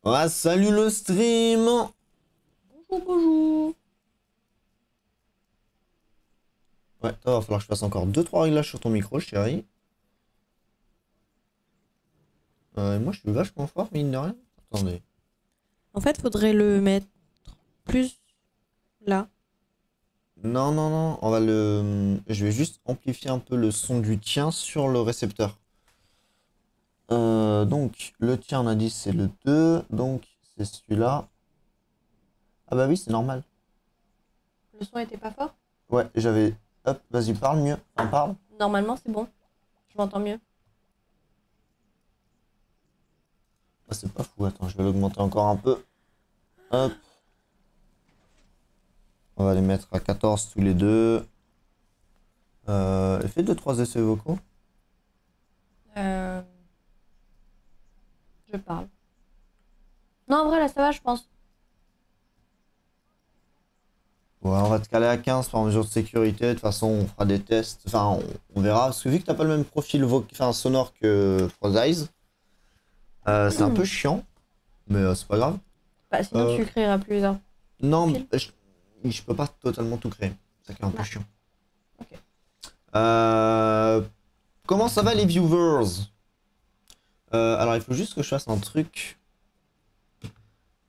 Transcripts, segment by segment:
Ah, salut le stream! Bonjour, bonjour. Ouais, toi, va falloir que je fasse encore deux trois réglages sur ton micro, chérie. Moi, je suis vachement fort, mine de rien. Attendez. En fait, faudrait le mettre plus là. Non, non, non, on va le... Je vais juste amplifier un peu le son du tien sur le récepteur. Donc, le tien, on a dit, c'est le 2, donc c'est celui-là. Ah bah oui, c'est normal. Le son était pas fort? Ouais, j'avais... Hop, vas-y, parle mieux. Enfin, parle. Normalement, c'est bon. Je m'entends mieux. Ah, c'est pas fou, attends, je vais l'augmenter encore un peu. Hop. On va les mettre à 14 tous les deux. Fais deux trois essais vocaux. Euh, Je parle. Non, en vrai, là, ça va, je pense. Ouais, on va te caler à 15 par mesure de sécurité. De toute façon, on fera des tests. Enfin, on verra. Parce que vu que t'as pas le même profil enfin, sonore que Frost Eyes, c'est un peu chiant. Mais c'est pas grave. Bah, sinon, Euh, tu créeras plusieurs non, profils. je peux pas totalement tout créer. C'est ça qui est un peu Ouais. chiant. Ok. Euh, comment ça va les viewers? Alors, il faut juste que je fasse un truc.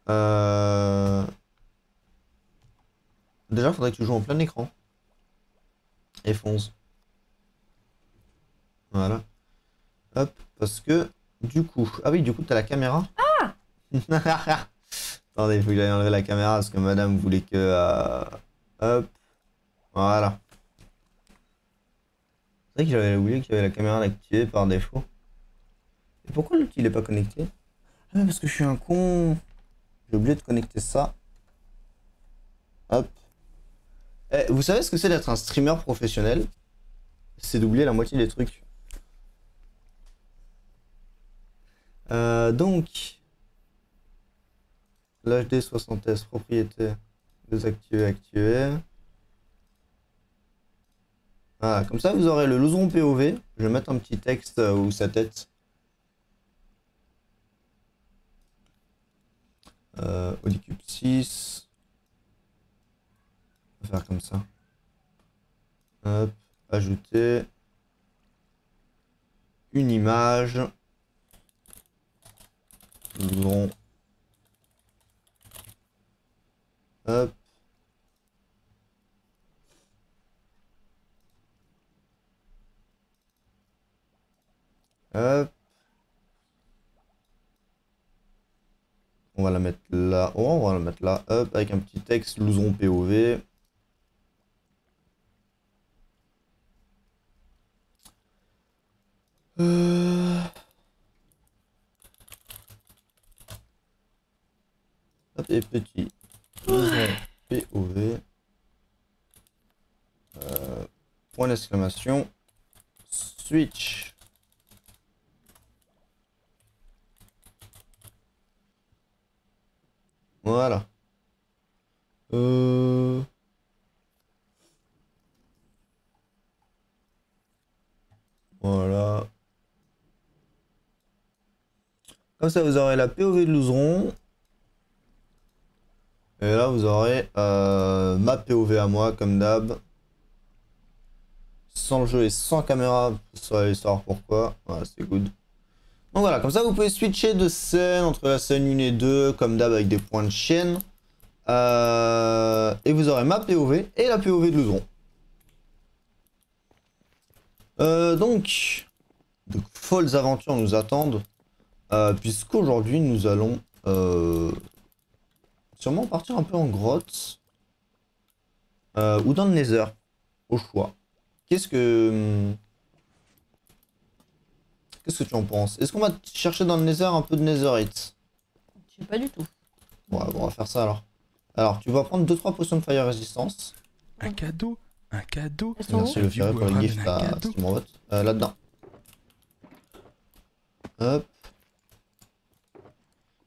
Euh, Déjà, il faudrait que tu joues en plein écran. F11. Voilà. Hop, parce que du coup. Ah oui, du coup, t'as la caméra. Attendez, il faut que j'aille enlever la caméra parce que madame voulait que. Hop, voilà. C'est vrai que j'avais oublié qu'il y avait la caméra activée par défaut. Et pourquoi l'autre il est pas connecté? Ah, mais parce que je suis un con. J'ai oublié de connecter ça. Hop. Eh, vous savez ce que c'est d'être un streamer professionnel? C'est d'oublier la moitié des trucs. Donc, l'HD 60S, propriété, désactivé, activé. Voilà, comme ça vous aurez le loseron POV. Je vais mettre un petit texte où sa tête. Audicube 6. On va faire comme ça. Hop, ajouter une image. Loseron. Hop. Hop. On va la mettre là. Oh, on va la mettre là. Hop, avec un petit texte loseron POV. Hop, et petit loseron POV. Point d'exclamation. Switch. Voilà. Voilà. Comme ça, vous aurez la POV de loseron. Et là, vous aurez ma POV à moi, comme d'hab. Sans le jeu et sans caméra, vous allez savoir pourquoi. Voilà, c'est good. Donc voilà, comme ça, vous pouvez switcher de scène entre la scène 1 et 2, comme d'hab, avec des points de chaîne. Et vous aurez ma POV et la POV de loseron. Donc, de folles aventures nous attendent. Puisqu'aujourd'hui, nous allons sûrement partir un peu en grotte. Ou dans le Nether, au choix. Qu'est-ce que tu en penses? Est-ce qu'on va chercher dans le Nether un peu de Netherite? Je sais pas du tout. Ouais, bon, on va faire ça alors. Alors, tu vas prendre 2-3 potions de fire resistance. Un cadeau. Un cadeau. Elles sont Merci où? le ferré pour le Ramène gift un à cadeau. Steam Robot. Là-dedans. Hop.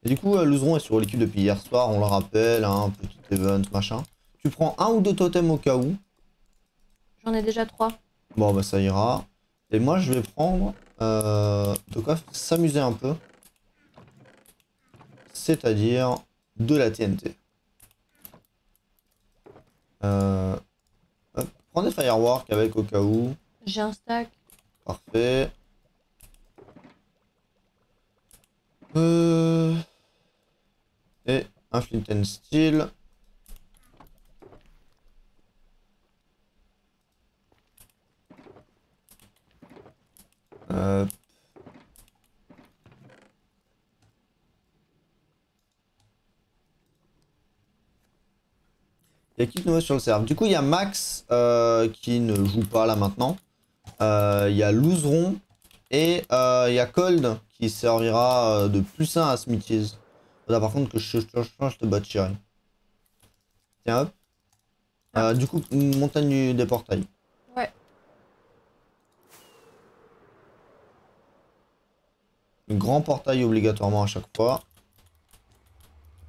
Et du coup, Loseron est sur l'équipe depuis hier soir, on le rappelle, hein, petit event, machin. Tu prends un ou deux totems au cas où. J'en ai déjà 3. Bon, bah ça ira. Et moi, je vais prendre de quoi s'amuser un peu. c'est-à-dire de la TNT. Hop, prends des fireworks avec au cas où. J'ai un stack. Parfait. Et un flint and steel. Euh, Il y a qui de nouveau sur le serveur? Du coup, il y a Max qui ne joue pas là maintenant. Il y a Loseron et il y a Cold qui servira de plus 1 à Smithies. Faudra par contre que je change de bâtiment. Tiens hop. Du coup, montagne des portails. Ouais. Grand portail obligatoirement à chaque fois.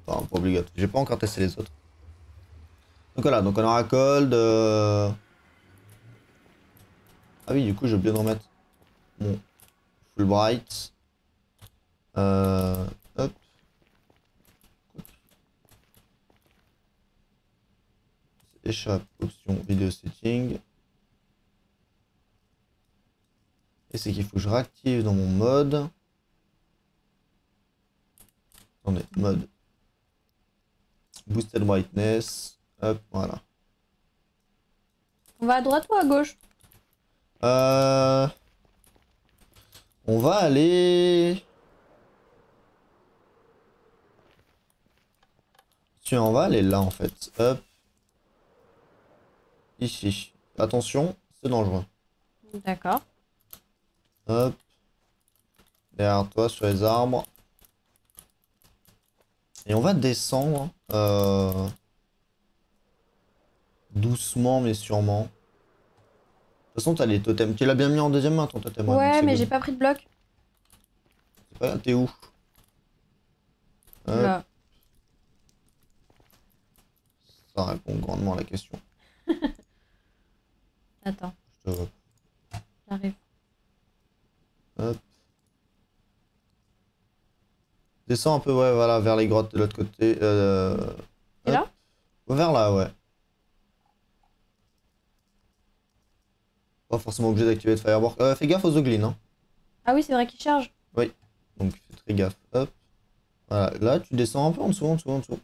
Enfin, pas obligatoire. J'ai pas encore testé les autres. Donc voilà, donc on aura Cold. Ah oui, du coup, j'ai oublié de remettre mon Fulbright. Hop. Échappe, option, vidéo setting. Et c'est qu'il faut que je réactive dans mon mode. Attendez, mode. Boosted brightness. Hop, voilà. On va à droite ou à gauche? On va aller... Tiens, on va aller là en fait. Hop. Ici. Attention, c'est dangereux. D'accord. Hop. Derrière toi, sur les arbres. Et on va descendre. Doucement mais sûrement. De toute façon, t'as les totems. Tu l'as bien mis en deuxième main ton totem. Ouais, donc mais c'est j'ai good. pas pris de bloc. C'est pas grave, t'es où? Hop. Là. Ça répond grandement à la question. Attends, Je te... j'arrive. Hop. Descends un peu, ouais, voilà, vers les grottes de l'autre côté. Et Hop. là? Vers là, ouais. Pas forcément obligé d'activer le firework. Fais gaffe aux oglins, hein. Ah oui, c'est vrai qu'il charge. Donc fais très gaffe. Hop. Voilà, là tu descends un peu en dessous, en dessous, en dessous.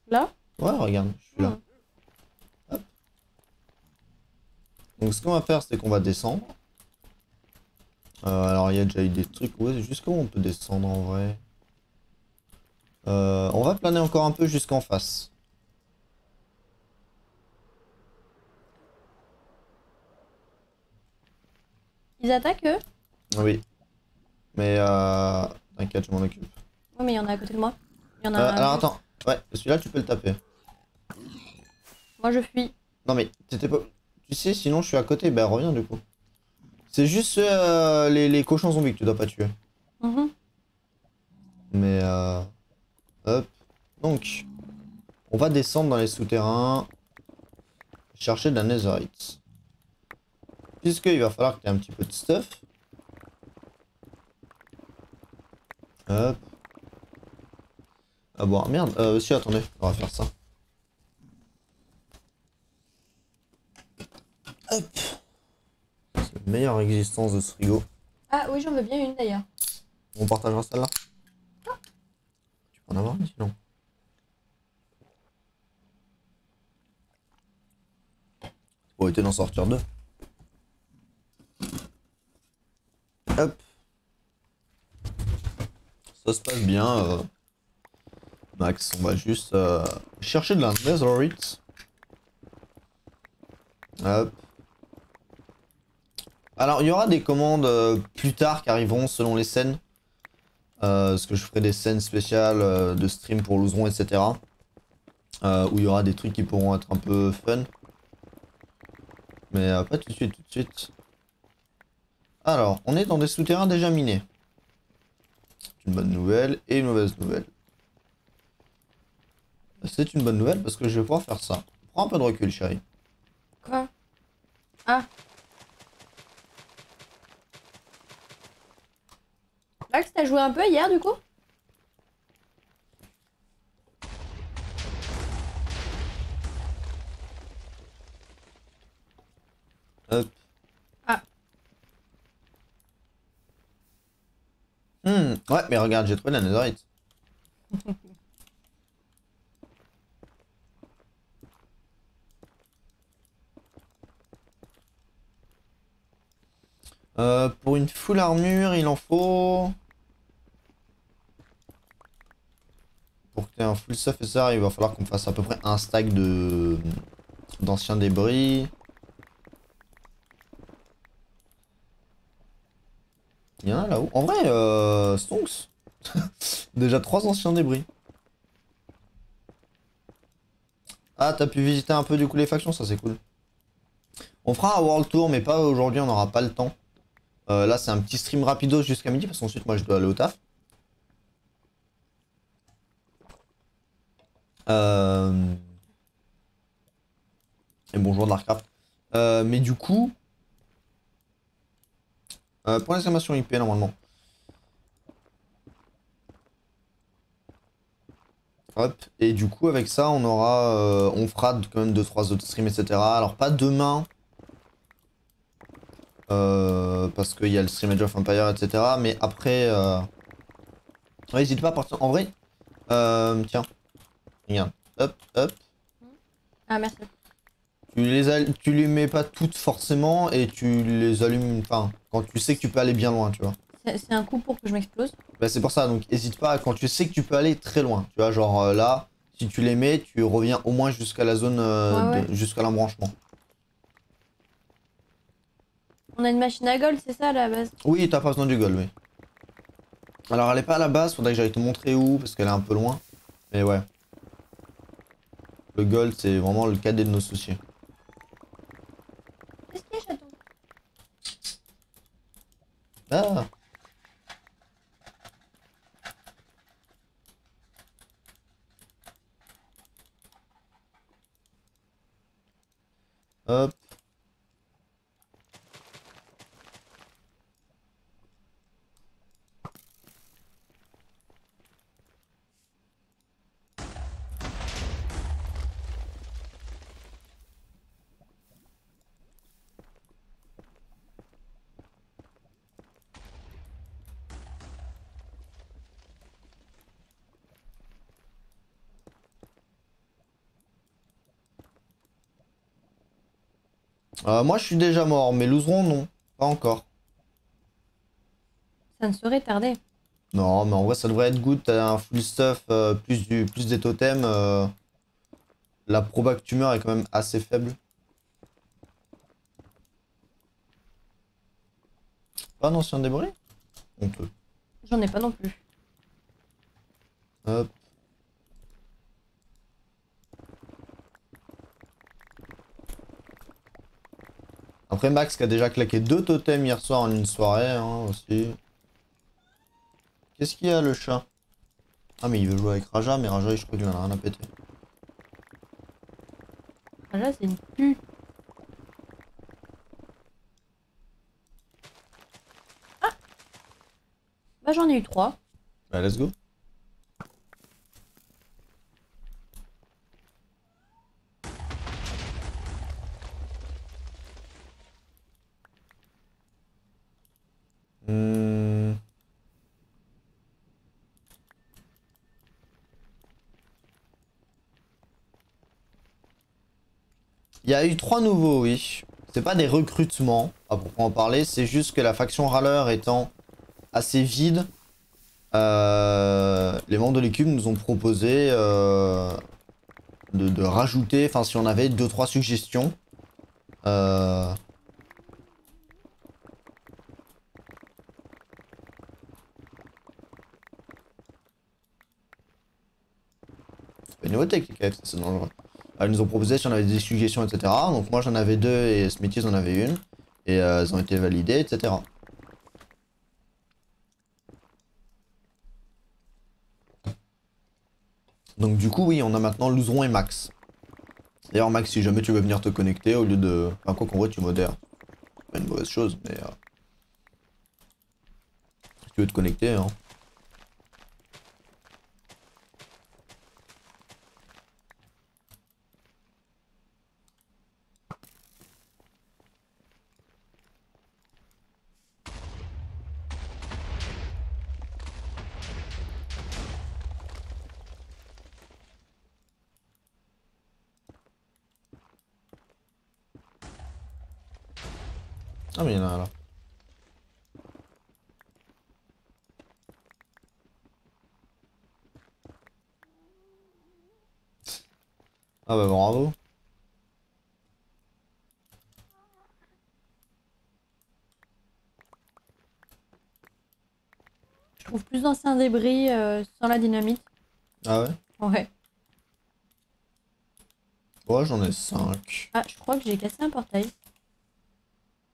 Là? Ouais, regarde, je suis là. Hmm. Hop. Donc ce qu'on va faire, c'est qu'on va descendre. Alors il y a déjà eu des trucs. Ouais, jusqu'où on peut descendre en vrai? On va planer encore un peu jusqu'en face. Ils attaquent eux? Oui. Mais t'inquiète, je m'en occupe. Ouais, mais il y en a à côté de moi. Il y en a un Alors juste. attends. Ouais, celui-là tu peux le taper. Moi je fuis. Non mais t'étais pas... Tu sais, sinon je suis à côté, ben reviens du coup. C'est juste les cochons zombies que tu dois pas tuer. Mhm. Mais hop. Donc, on va descendre dans les souterrains. Chercher de la netherite. Puisqu'il va falloir que tu aies un petit peu de stuff. Hop. Ah bon, merde. Si, attendez, on va faire ça. Hop. C'est la meilleure existence de ce frigo. Ah oui, j'en veux bien une d'ailleurs. On partagera celle-là. Tu peux en avoir une sinon. Pour éviter d'en sortir deux. Hop. Ça se passe bien. Max, on va juste chercher de la netherite. Hop. Alors, il y aura des commandes plus tard qui arriveront selon les scènes. Parce que je ferai des scènes spéciales de stream pour Loseron, etc. Où il y aura des trucs qui pourront être un peu fun. Mais pas tout de suite, tout de suite. Alors, on est dans des souterrains déjà minés. C'est une bonne nouvelle et une mauvaise nouvelle. C'est une bonne nouvelle parce que je vais pouvoir faire ça. Prends un peu de recul, chérie. Quoi? Ah. Max, t'as joué un peu hier du coup? Ouais, mais regarde, j'ai trouvé la netherite. Pour une full armure, il en faut... Pour que tu aies un full stuff et ça, il va falloir qu'on fasse à peu près un stack de d'anciens débris. Il y en a là-haut. En vrai, Stonks. Déjà 3 anciens débris. Ah, t'as pu visiter un peu du coup les factions, ça c'est cool. On fera un World Tour, mais pas aujourd'hui, on n'aura pas le temps. Là, c'est un petit stream rapido jusqu'à midi, parce qu'ensuite, moi, je dois aller au taf. Et bonjour Darkcraft. Mais du coup, point d'exclamation IP normalement. Hop, et du coup avec ça on aura, on fera quand même 2-3 autres streams etc. Alors pas demain, parce qu'il y a le stream Age of Empire etc. Mais après, ouais, n'hésite pas à partir. En vrai, tiens, regarde, hop, hop. Ah, merci. Tu les mets pas toutes forcément et tu les allumes, enfin, quand tu sais que tu peux aller bien loin, tu vois. C'est un coup pour que je m'explose. Bah c'est pour ça, donc hésite pas quand tu sais que tu peux aller très loin. Tu vois, genre là, si tu les mets, tu reviens au moins jusqu'à la zone, Ouais. jusqu'à l'embranchement. On a une machine à gold, c'est ça à la base? Oui, t'as pas besoin du gold, oui. Alors elle est pas à la base, faudrait que j'aille te montrer où, parce qu'elle est un peu loin. Mais ouais. Le gold, c'est vraiment le cadet de nos soucis. Qu'est-ce qu'il y a, chaton? Ah! Hop. Moi, je suis déjà mort, mais Louzron, non. Pas encore. Ça ne saurait tarder. Non, mais en vrai, ça devrait être good. T'as un full stuff, plus des totems. La proba que tu meurs est quand même assez faible. Pas un ancien débris? Honteux. J'en ai pas non plus. Hop. Après, Max qui a déjà claqué 2 totems hier soir en une soirée, hein, aussi. Qu'est-ce qu'il y a, le chat? Ah, mais il veut jouer avec Raja, mais Raja, je crois qu'il en a rien à péter. Ah, là, c'est une pute. Bah, j'en ai eu 3. Bah, let's go. Hmm. Il y a eu 3 nouveaux, oui. C'est pas des recrutements, à proprement parler, c'est juste que la faction Râleur étant assez vide, les membres de l'équipe nous ont proposé de rajouter, enfin si on avait 2-3 suggestions. Euh... C'est pas une nouveauté, KF, c'est dangereux. Ils nous ont proposé si on avait des suggestions, etc. Donc moi j'en avais 2 et Smithies en avait une. Et elles ont été validées, etc. Donc du coup oui, on a maintenant Louzron et Max. D'ailleurs Max, si jamais tu veux venir te connecter au lieu de... Enfin quoi qu'en vrai tu modères. C'est pas une mauvaise chose, mais... Si tu veux te connecter, hein. Ah, mais il y en a un là. Ah bah bravo. Je trouve plus d'anciens débris sans la dynamite. Ah ouais? Ouais. Ouais, j'en ai 5. Ah, je crois que j'ai cassé un portail.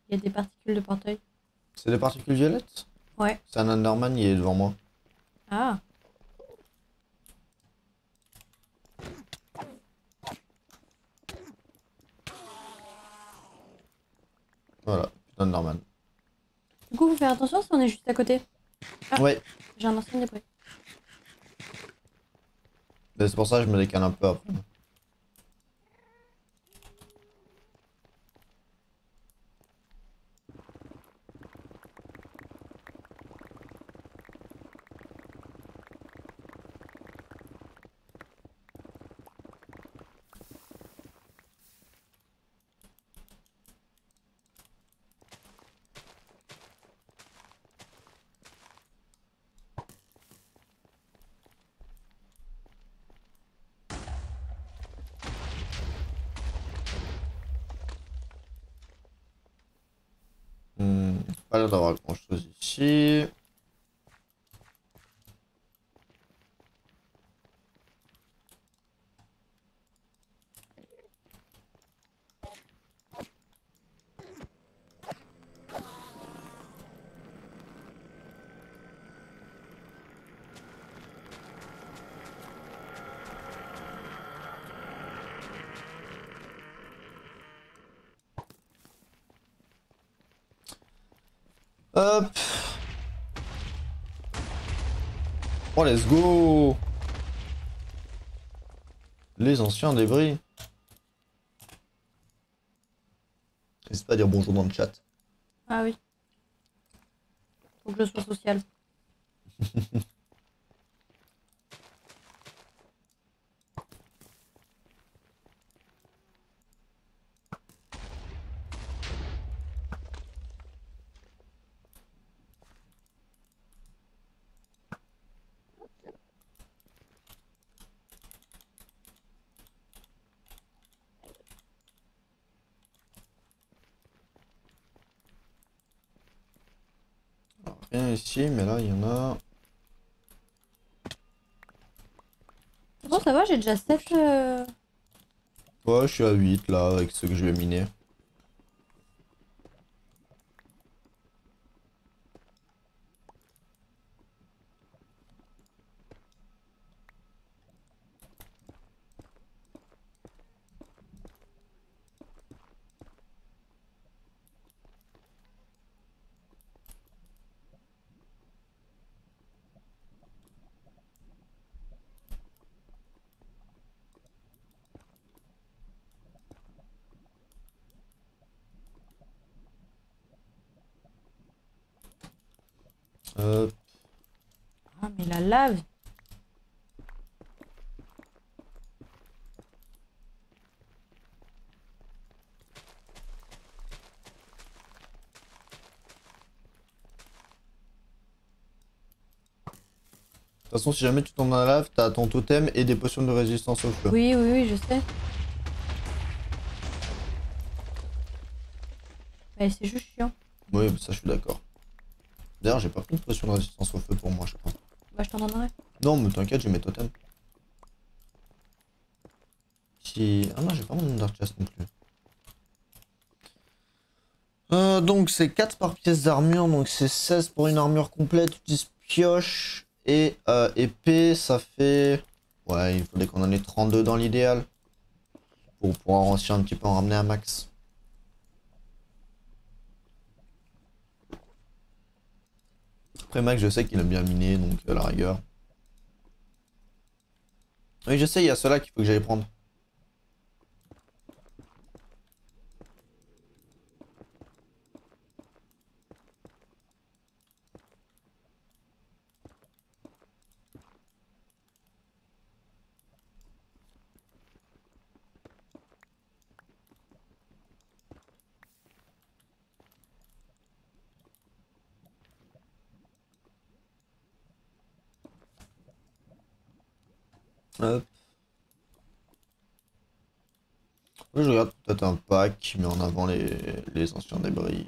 Il y a des particules de portail. C'est des particules violettes? Ouais. C'est un Enderman, il est devant moi. Ah. Voilà, putain d'Enderman. Du coup, faut faire attention si on est juste à côté. Ah. Ouais, J'ai un ancien débris. mais c'est pour ça que je me décale un peu après. Pas l'air d'avoir grand chose ici. Hop. Oh, let's go. Les anciens débris. N'hésite pas à dire bonjour dans le chat. Ah oui. Faut que je sois sociale. Alors, rien ici, mais là, il y en a. Bon, ça va, j'ai déjà 7. Ouais, je suis à 8 là, avec ceux que je vais miner. Hop. Ah, mais la lave. De toute façon, si jamais tu tombes dans la lave, t'as ton totem et des potions de résistance au feu. Oui, oui, oui, je sais. Mais c'est juste chiant. Oui, ça, je suis d'accord. D'ailleurs, j'ai pas pris de potion de résistance au feu pour moi, je crois. Bah, je t'en donnerai. Non, mais t'inquiète, j'ai mes totems. Si... Ah non, j'ai pas mon Ender Chest non plus. Donc c'est 4 par pièce d'armure, donc c'est 16 pour une armure complète, utilise pioche et épée, ça fait... Ouais, il faudrait qu'on en ait 32 dans l'idéal. Pour pouvoir aussi un petit peu en ramener un max. Après Max, je sais qu'il aime bien miner, donc à la rigueur. Oui, je sais, il y a ceux-là qu'il faut que j'aille prendre. Hop. Ouais, je regarde peut-être un pack qui met en avant les anciens débris.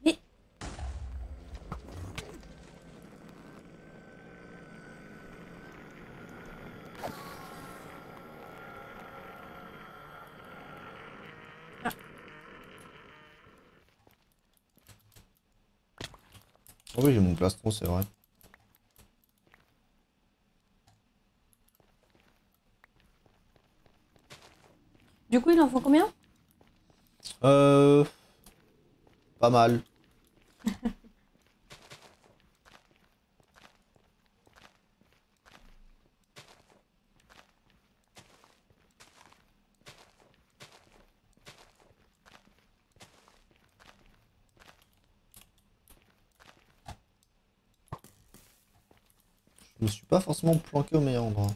Mais... Oh oui, j'ai mon plastron, c'est vrai. Du coup, il en faut combien? Euh... Pas mal. Je me suis pas forcément planqué au meilleur endroit.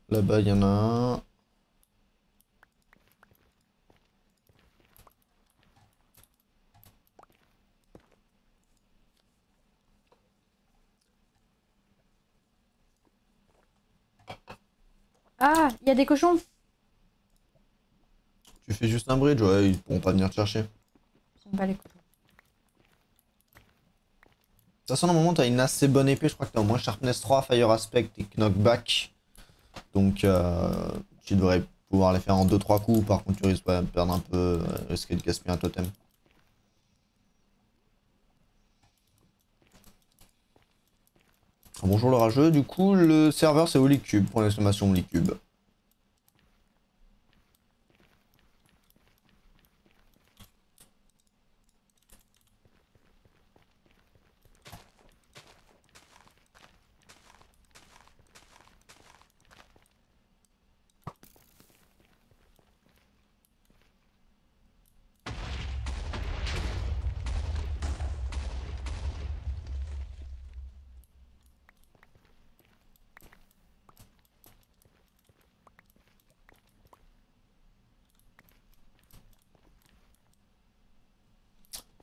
Là-bas, il y en a un. Ah, il y a des cochons. Tu fais juste un bridge, ouais, ils pourront pas venir te chercher. Ça me bat les cochons. De toute façon, normalement, t'as une assez bonne épée. Je crois que t'as au moins Sharpness 3, Fire Aspect et Knockback. Donc, tu devrais pouvoir les faire en 2-3 coups. Par contre, tu risques de perdre un peu, risquer de gaspiller un totem. Bonjour le rageux. Du coup, le serveur, c'est Holycube. Pour l'exclamation Holycube.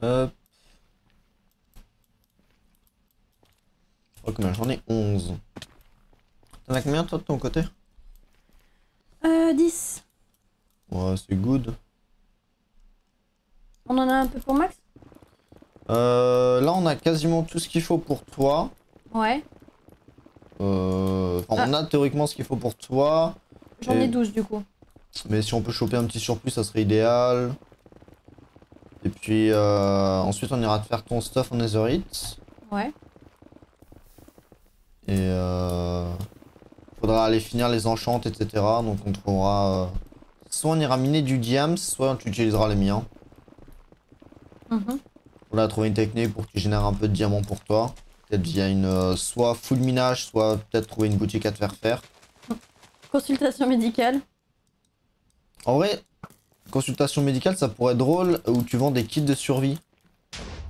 Hop. Oh, combien j'en ai 11. T'en as combien toi de ton côté? 10. Ouais, c'est good. On en a un peu pour Max? Là, on a quasiment tout ce qu'il faut pour toi. Ouais. Enfin, on a théoriquement ce qu'il faut pour toi. J'en ai 12 du coup. Mais si on peut choper un petit surplus, ça serait idéal. Et puis ensuite, on ira te faire ton stuff en Netherite. Ouais. Et faudra aller finir les enchantes, etc. Donc on trouvera... soit on ira miner du diams, soit tu utiliseras les miens. On a trouvé une technique pour que tu génères un peu de diamants pour toi. Peut-être via une soit full minage, soit peut-être trouver une boutique à te faire faire. Consultation médicale. En vrai, consultation médicale, ça pourrait être drôle où tu vends des kits de survie.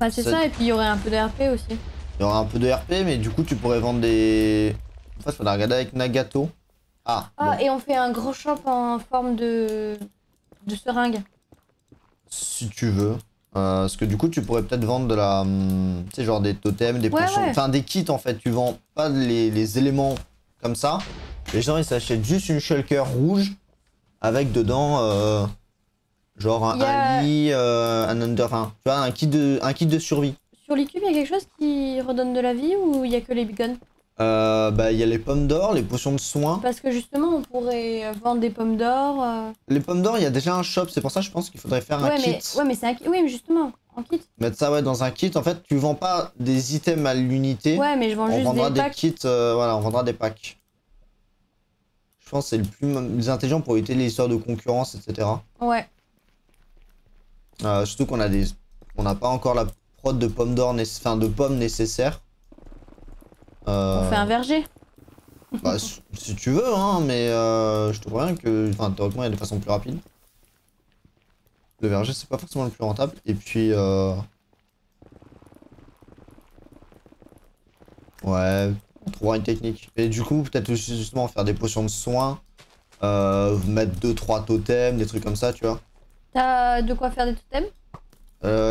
Bah c'est ça, et puis il y aurait un peu de RP aussi. Il y aura un peu de RP, mais du coup, tu pourrais vendre des... En fait, il faudra regarder avec Nagato. Ah, Ah, bon. et on fait un gros shop en forme de seringue. Si tu veux. Parce que du coup, tu pourrais peut-être vendre de la... tu sais, genre des totems, des Ouais, potions... ouais. Enfin, des kits, en fait. Tu vends pas les éléments comme ça. Les gens, ils s'achètent juste une shulker rouge avec dedans... genre Il y a- un lit, un under... Enfin, tu vois, un kit de survie. Sur les cubes, il y a quelque chose qui redonne de la vie ou il y a que les beacons? Bah, il y a les pommes d'or, les potions de soins. Parce que justement, on pourrait vendre des pommes d'or. Les pommes d'or, il y a déjà un shop, c'est pour ça que je pense qu'il faudrait faire un Ouais, kit. mais c'est un kit. Oui, mais justement, en kit. Mettre ça ouais, dans un kit. En fait, tu vends pas des items à l'unité. Ouais, mais je vends On juste vendra des des packs. kits, voilà, on vendra des packs. Je pense que c'est le plus intelligent pour éviter les histoires de concurrence, etc. Ouais. Surtout qu'on a des... On n'a pas encore la prod de pommes d'or, enfin de pommes nécessaires. On fait un verger. Bah, si tu veux, hein, mais je te préviens que... Enfin, théoriquement, il y a des façons plus rapides. Le verger, c'est pas forcément le plus rentable. Et puis... Ouais, on trouvera une technique. Et du coup, peut-être aussi justement faire des potions de soins. Mettre 2-3 totems, des trucs comme ça, tu vois. T'as de quoi faire des totems?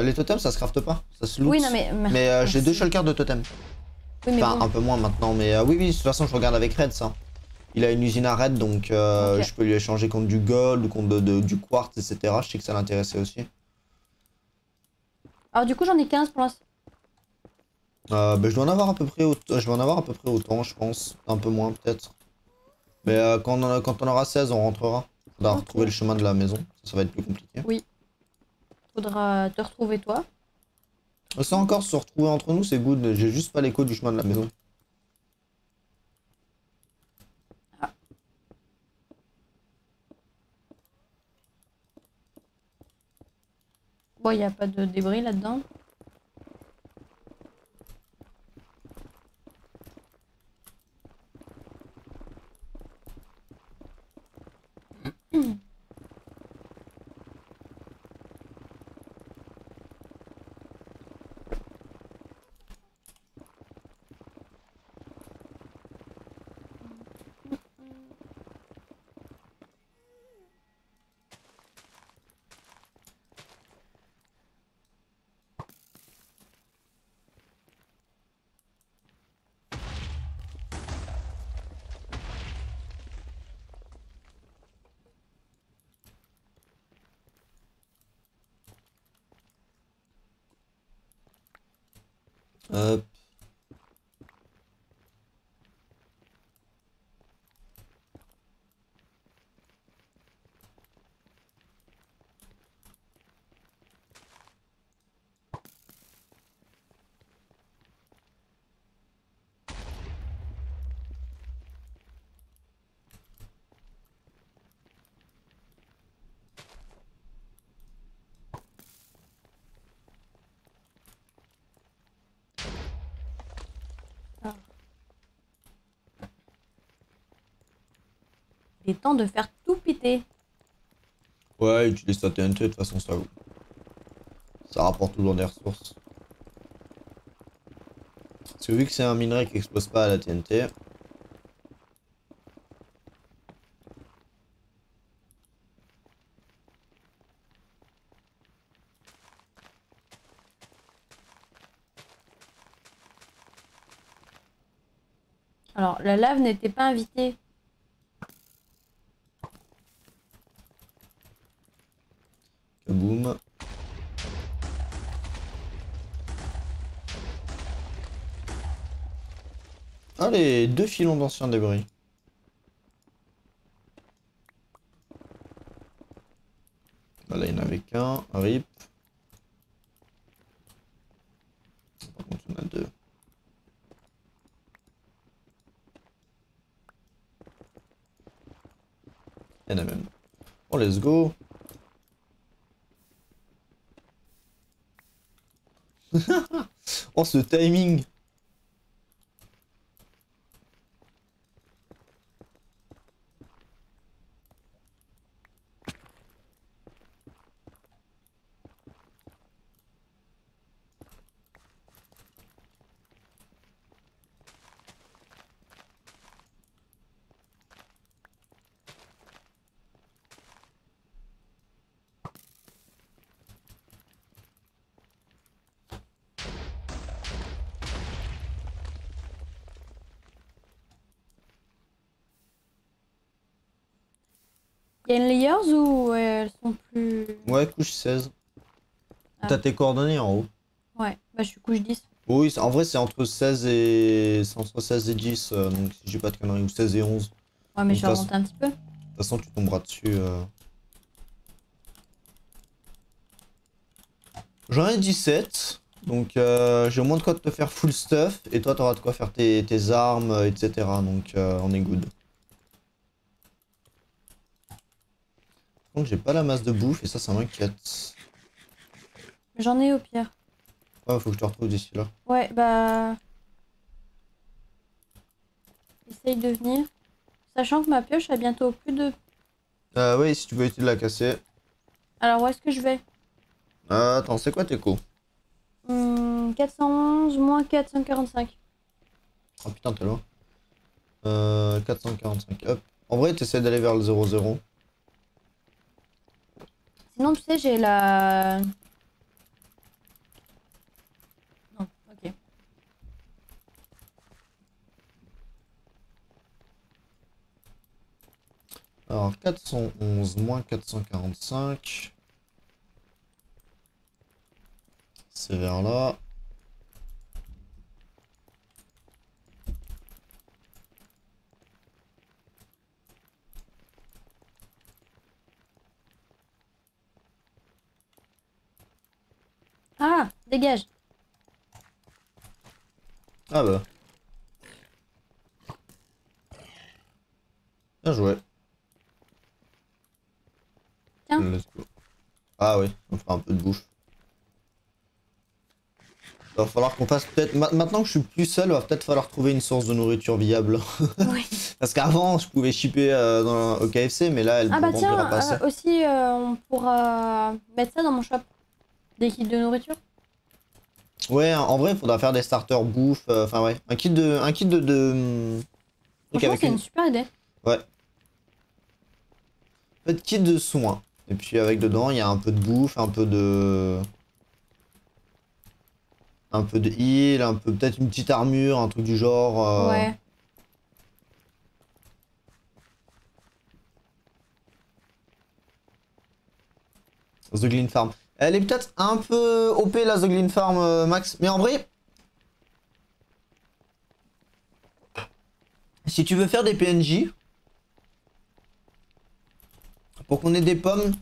Les totems, ça se crafte pas, ça se loot. Oui, non, mais. Mais j'ai 2 shulkers de totems. Oui, mais Enfin, bon. un peu moins maintenant, mais oui, oui, de toute façon, je regarde avec Red ça. Il a une usine à Red, donc Ok. je peux lui échanger contre du gold ou contre du quartz, etc. Je sais que ça l'intéressait aussi. Alors, du coup, j'en ai 15 pour l'instant. Bah, je dois en avoir à peu près je vais en avoir à peu près autant, je pense. Un peu moins, peut-être. Mais quand on aura 16, on rentrera. Faudra Ok. retrouver le chemin de la maison. Ça va être plus compliqué. Oui. Faudra te retrouver toi. Ça encore, se retrouver entre nous, c'est good. J'ai juste pas l'écho du chemin de la maison. Bon, il n'y a pas de débris là-dedans. Hop. Il est temps de faire tout péter. Ouais, utilise ta TNT, de toute façon, ça rapporte toujours des ressources. Parce que vu que c'est un minerai qui explose pas à la TNT. Alors, la lave n'était pas invitée. Kaboom. Allez, 2 filons d'anciens débris. Bah là, il n'y en avait qu'un. RIP. Par contre, il y en a 2. Il y en a même. Bon, let's go. Oh, ce timing. Il y a une layers ou elles sont plus. Ouais, couche 16. Ah. T'as tes coordonnées en haut. Ouais, bah je suis couche 10. Oui, en vrai, c'est entre 16 et... c'est entre 16 et 10, donc si j'ai pas de conneries, ou 16 et 11. Ouais, mais Donc, je vais remonter un petit peu. de toute façon, tu tomberas dessus. J'en ai 17, donc j'ai au moins de quoi te faire full stuff, et toi, t'auras de quoi faire tes armes, etc. Donc on est good. Donc j'ai pas la masse de bouffe, et ça m'inquiète. J'en ai au pire. Ouais, faut que je te retrouve d'ici là. Ouais, bah... Essaye de venir. Sachant que ma pioche a bientôt plus de... Oui, si tu veux essayer de la casser. Alors, où est-ce que je vais? Attends, c'est quoi tes coups? 411 moins 445. Oh putain, t'es loin. 445, hop. En vrai, t'essaies d'aller vers le 0-0. Sinon, tu sais, j'ai la... Non, ok. Alors, 411 moins 445. C'est vers là. Ah, dégage. Ah bah. Bien joué. Tiens. Let's go. Ah oui, on fera un peu de bouffe. Va falloir qu'on fasse peut-être... Maintenant que je suis plus seul, va peut-être falloir trouver une source de nourriture viable. Oui. Parce qu'avant, je pouvais shipper au KFC, mais là, elle Ah ne bah remplira pas assez. tiens, aussi, on pourra mettre ça dans mon shop. Des kits de nourriture. Ouais, en vrai, il faudra faire des starters bouffe. Enfin, ouais. Un kit truc Franchement, avec c'est une... une super idée. Ouais. Un kit de soins. Et puis avec dedans, il y a un peu de bouffe, un peu de... Un peu de heal, un peu peut-être une petite armure, un truc du genre. Ouais. The Glean Farm. Elle est peut-être un peu OP la The Glean Farm, Max. Mais en vrai, si tu veux faire des PNJ, pour qu'on ait des pommes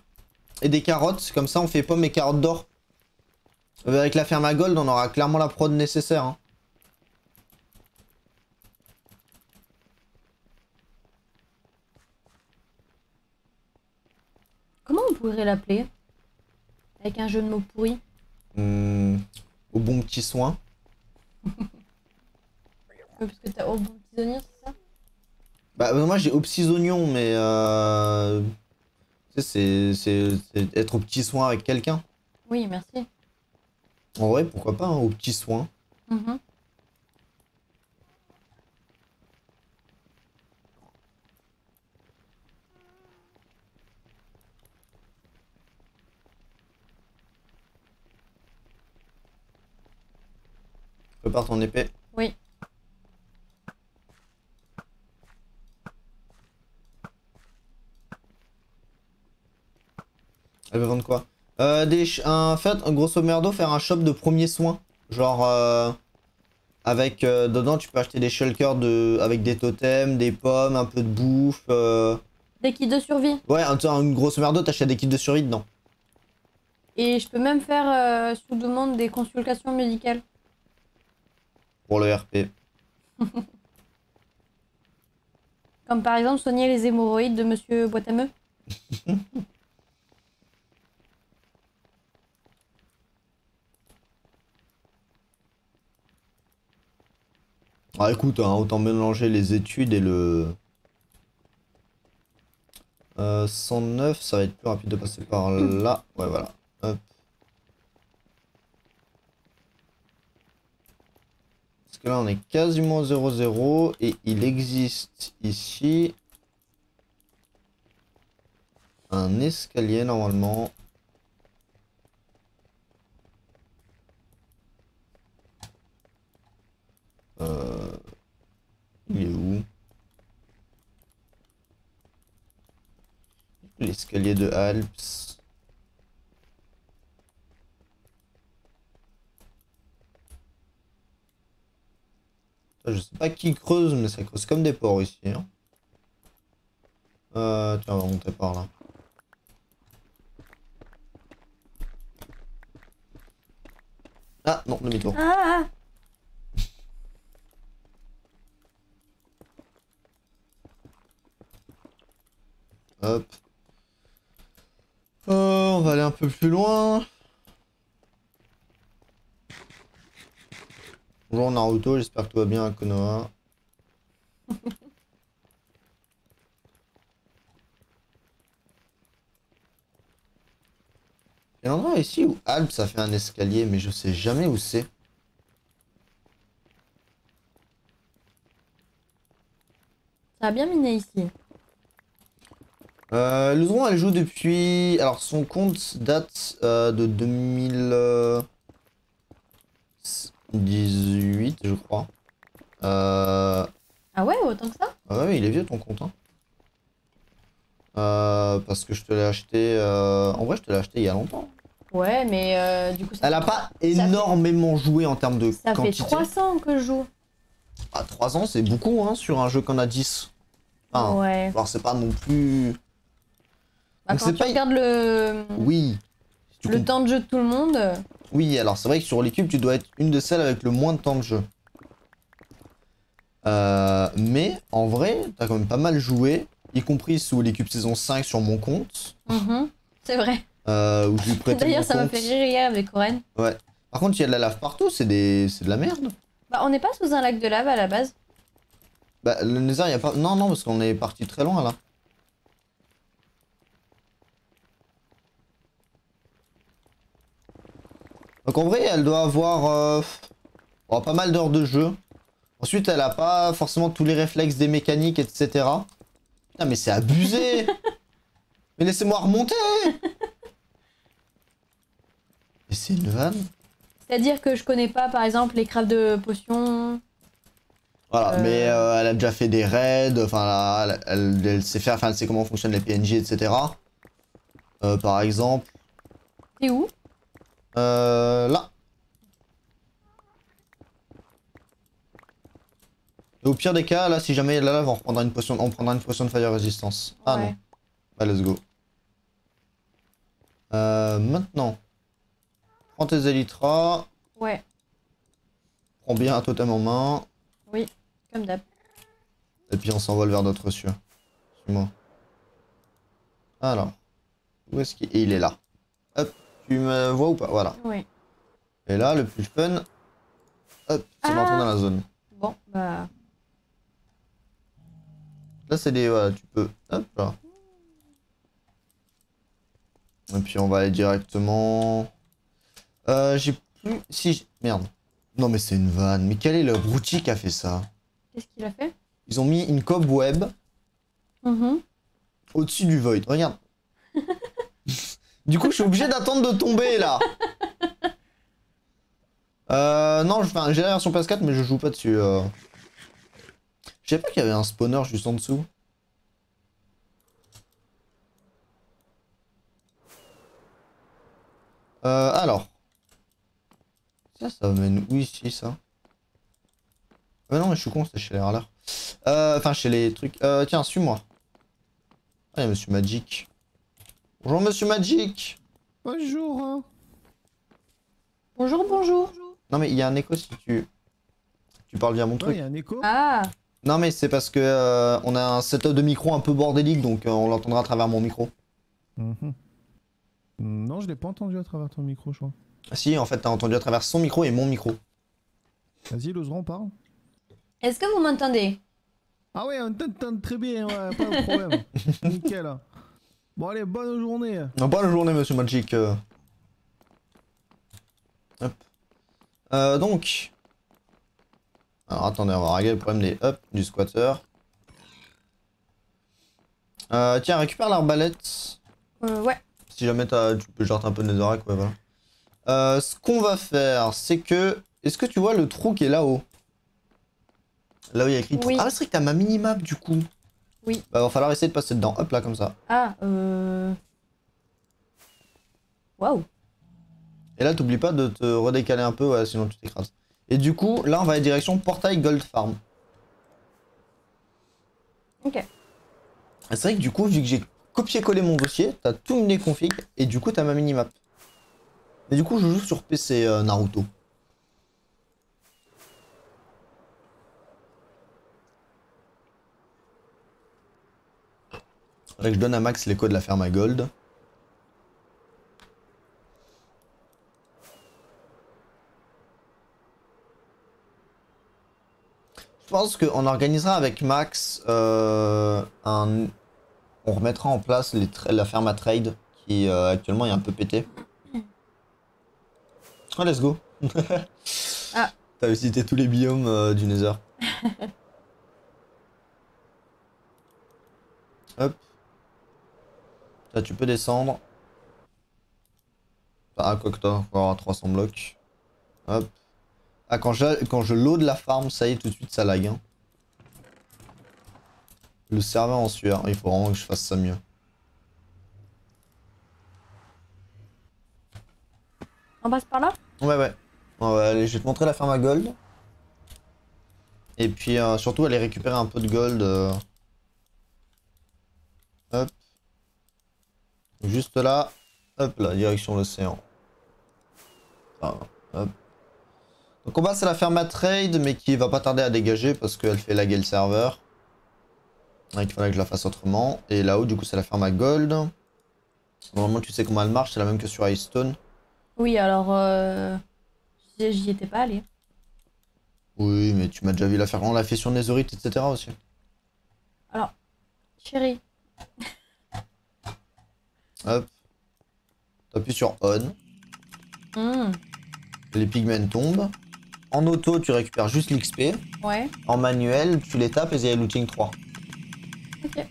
et des carottes, comme ça on fait pommes et carottes d'or. Avec la ferme à gold, on aura clairement la prod nécessaire. Hein. Comment on pourrait l'appeler? Avec un jeu de mots pourri. Au bon petit soin. Parce que t'as au bon petit oignon, c'est ça? Bah moi j'ai aux petits oignons, mais tu sais, c'est être au petit soin avec quelqu'un. Oui, merci. En vrai, pourquoi pas, hein, au petit soin. Mhm. Prépare ton épée. Oui. Elle veut vendre quoi? En fait, grosso merdo, faire un shop de premiers soins. Genre, avec dedans, tu peux acheter des shulkers avec des totems, des pommes, un peu de bouffe. Des kits de survie. Ouais, grosso merdo, t'achètes des kits de survie dedans. Et je peux même faire sous demande des consultations médicales. Pour le RP. Comme par exemple soigner les hémorroïdes de Monsieur Boitameux. Ah, écoute, hein, autant mélanger les études et le. 109, ça va être plus rapide de passer par là. Ouais, voilà. Hop. Parce que là, on est quasiment 0-0 et il existe ici un escalier normalement. Euh, il est où? L'escalier de Alps. Je sais pas qui creuse, mais ça creuse comme des porcs ici. Hein. Tiens, on va monter par là. Ah non, demi-tour. Ah, Hop. On va aller un peu plus loin. Bonjour Naruto, j'espère que tout va bien à Konoha. Il y a un endroit ici où Alp ça fait un escalier, mais je sais jamais où c'est. ça a bien miné ici. Luzron, elle joue depuis... Alors, son compte date de 2018, je crois. Ah ouais, autant que ça? Ah ouais, il est vieux ton compte, hein. Parce que je te l'ai acheté... En vrai, je te l'ai acheté il y a longtemps. Ouais, mais du coup, ça Elle a pas énormément joué en termes de ça fait quantité. 300 que je joue. Ah, 3 ans, c'est beaucoup, hein, sur un jeu qu'on a 10. Enfin, Ouais. alors c'est pas non plus... Bah, Donc quand c'est tu pas... regardes Oui. Si tu le temps de jeu de tout le monde, Oui, alors c'est vrai que sur l'équipe, tu dois être une de celles avec le moins de temps de jeu. Mais en vrai, t'as quand même pas mal joué, y compris sous l'équipe saison 5 sur mon compte. c'est vrai. Où je lui prêtais D'ailleurs, mon ça m'a compte. fait rire hier avec Coren. Ouais. Par contre, il y a de la lave partout, c'est de la merde. Bah, on n'est pas sous un lac de lave à la base. Bah, le Nether, il y a pas... Non, non, parce qu'on est parti très loin, là. Donc en vrai, elle doit avoir pas mal d'heures de jeu. Ensuite, elle a pas forcément tous les réflexes des mécaniques, etc. Putain, mais c'est abusé. Mais laissez-moi remonter. Mais c'est une vanne. C'est-à-dire que je connais pas, par exemple, les crafts de potions. Voilà, mais elle a déjà fait des raids, enfin, elle sait faire, enfin, elle sait comment fonctionnent les PNJ, etc. Par exemple, C'est où? là. Et au pire des cas, là, si jamais il y a de la lave, on prendra une potion de fire résistance. Ah Ouais. non. Bah, let's go. Maintenant. Prends tes élytras. Ouais, Prends bien un totem en main. oui, comme d'hab. Et puis on s'envole vers d'autres cieux. Suis-moi. Alors. Où est-ce qu'il... Et il est là. Hop. Tu me vois ou pas? Voilà. Oui. Et là, le plus fun. Hop. C'est d'entrer dans la zone. Bon, bah. Là, c'est des... Voilà, tu peux... Hop là. Et puis on va aller directement... j'ai plus... Si... Merde. Non mais c'est une vanne. Mais quel est le abruti qui a fait ça? Qu'est-ce qu'il a fait? Ils ont mis une cobweb au-dessus du void. Regarde. Du coup, je suis obligé d'attendre de tomber là. Non, j'ai la version PS4 mais je joue pas dessus. Je savais pas qu'il y avait un spawner juste en dessous. Alors. Ça mène où ici ça? Non mais je suis con, c'était chez les râleurs. Enfin chez les trucs. Tiens, suis-moi. Ah, il y a Monsieur Magic. Bonjour Monsieur Magic. Bonjour. Hein. Bonjour, bonjour. Non mais il y a un écho si tu parles bien mon Ouais, truc. il y a un écho. Ah, Non mais c'est parce que on a un setup de micro un peu bordélique donc on l'entendra à travers mon micro. Mhm. Non, je l'ai pas entendu à travers ton micro, je crois. Ah, si en fait t'as entendu à travers son micro et mon micro. Vas-y, Loseron, parle. est-ce que vous m'entendez? Ah ouais, on t'entend très bien, ouais, pas de problème. Nickel. Bon allez, bonne journée. Bonne journée Monsieur Magic. Hop. Donc. Alors attendez, on va régler le problème des du squatter. Tiens, récupère l'arbalète. Ouais. Si jamais tu peux jarter un peu de netherrack, ouais voilà. Ce qu'on va faire, c'est que... Est-ce que tu vois le trou qui est là-haut? Là où il y a écrit trou. Oui. Ah c'est vrai que t'as ma minimap du coup. Oui. Bah va falloir essayer de passer dedans. Hop là comme ça. Ah, Waouh. Et là t'oublies pas de te redécaler un peu, ouais, sinon tu t'écrases. Et du coup, là, on va aller direction Portail Gold Farm. Ok. Et c'est vrai que du coup, vu que j'ai copié-collé mon dossier, t'as tous les configs et du coup, t'as ma minimap. Mais du coup, je joue sur PC Naruto. Faudrait que je donne à Max les codes de la ferme à Gold. Je pense qu'on organisera avec Max on remettra en place la ferme à trade qui actuellement est un peu pétée. Oh, let's go. Ah. T'as visité tous les biomes du Nether. Hop. Là, tu peux descendre. Ah, quoi que t'as encore à 300 blocs. Hop. Ah, quand je load la farm, ça y est, tout de suite, ça lag. Hein. Le serveur en sueur. Il faut vraiment que je fasse ça mieux. On passe par là? Ouais, ouais. Ouais, allez, je vais te montrer la ferme à gold. Et puis, surtout, aller récupérer un peu de gold. Hop. Juste là. Hop là, direction l'océan. Ah, hop. Donc on passe à la ferme à trade, mais qui va pas tarder à dégager parce qu'elle fait laguer le serveur. Donc il faudrait que je la fasse autrement. Et là-haut, du coup, c'est la ferme à gold. Normalement, tu sais comment elle marche, c'est la même que sur Ice-Stone. Oui, alors j'y étais pas allé. Oui, mais tu m'as déjà vu la faire. On l'a fait sur Netherite, etc. aussi. Alors, chérie. Hop. T'appuies sur On. Les pigments tombent. En auto, tu récupères juste l'XP. Ouais. En manuel, tu les tapes et il y a looting 3. Ok.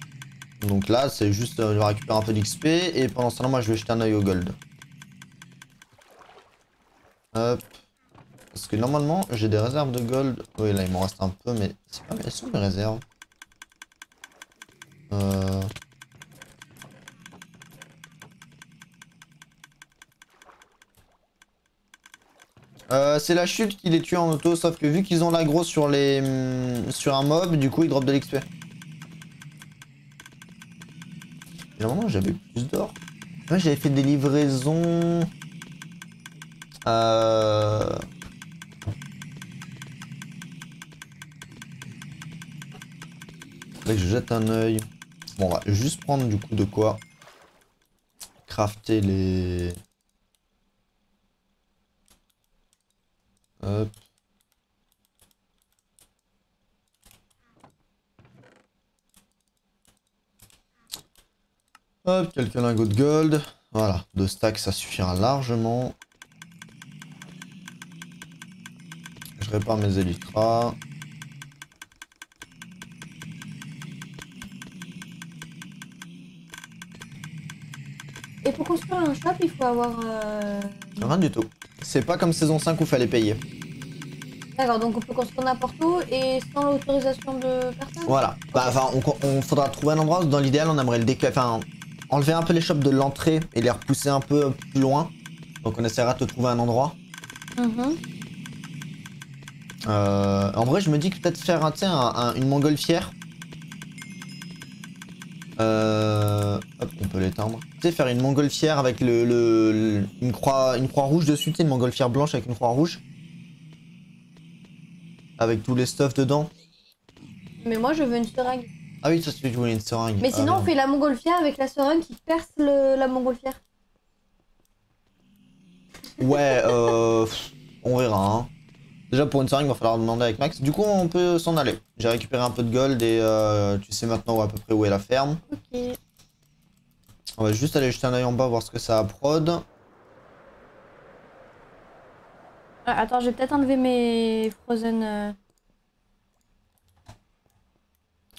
Donc là, c'est juste, je vais récupérer un peu d'XP et pendant ce temps-là, moi, je vais jeter un œil au gold. Hop. Parce que normalement, j'ai des réserves de gold. Oui, là, il m'en reste un peu, mais c'est pas... Elles sont mes réserves. C'est la chute qui les tue en auto, sauf que vu qu'ils ont l'aggro sur sur un mob, du coup ils drop de l'XP. Et normalement j'avais plus d'or. Ouais, j'avais fait des livraisons. Faudrait que je jette un œil. Bon, on va juste prendre du coup de quoi crafter les. Hop. Hop, quelques lingots de gold. Voilà, 2 stacks, ça suffira largement. Je répare mes élytras. Et pour construire un shop, il faut avoir... Rien du tout. C'est pas comme saison 5 où fallait payer. D'accord, donc on peut construire n'importe où et sans l'autorisation de personne? Voilà. Bah, enfin, on faudra trouver un endroit. Dans l'idéal, on aimerait le enfin, enlever un peu les shops de l'entrée et les repousser un peu plus loin. Donc on essaiera de trouver un endroit. En vrai, je me dis que peut-être faire une montgolfière. Hop, on peut l'éteindre. Tu sais, faire une montgolfière avec une croix rouge dessus. Tu sais, une montgolfière blanche avec une croix rouge. Avec tous les stuff dedans. Mais moi, je veux une seringue. Ah oui, ça c'est que tu voulais une seringue. Mais sinon, on fait la montgolfière avec la seringue qui perce la montgolfière. Ouais, on verra. Hein. Déjà, pour une seringue, il va falloir demander avec Max. Du coup, on peut s'en aller. J'ai récupéré un peu de gold et tu sais maintenant à peu près où est la ferme. Ok. On va juste aller jeter un œil en bas, voir ce que ça a prod. Attends, je vais peut-être enlever mes frozen...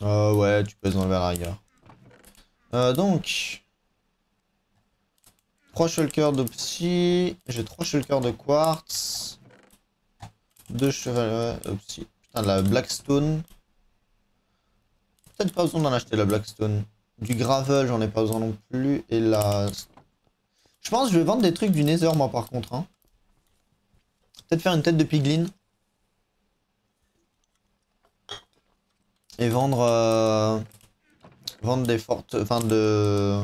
Ouais, tu peux les enlever à la rigueur. Donc... 3 shulkers de psy. J'ai 3 shulkers de quartz. 2 chevaliers de psy. Putain, la blackstone. Peut-être pas besoin d'en acheter la blackstone. Du gravel, j'en ai pas besoin non plus. Et la... Je pense que je vais vendre des trucs du nether, moi, par contre. Hein. Peut-être faire une tête de piglin. Et vendre des fortes... Enfin de...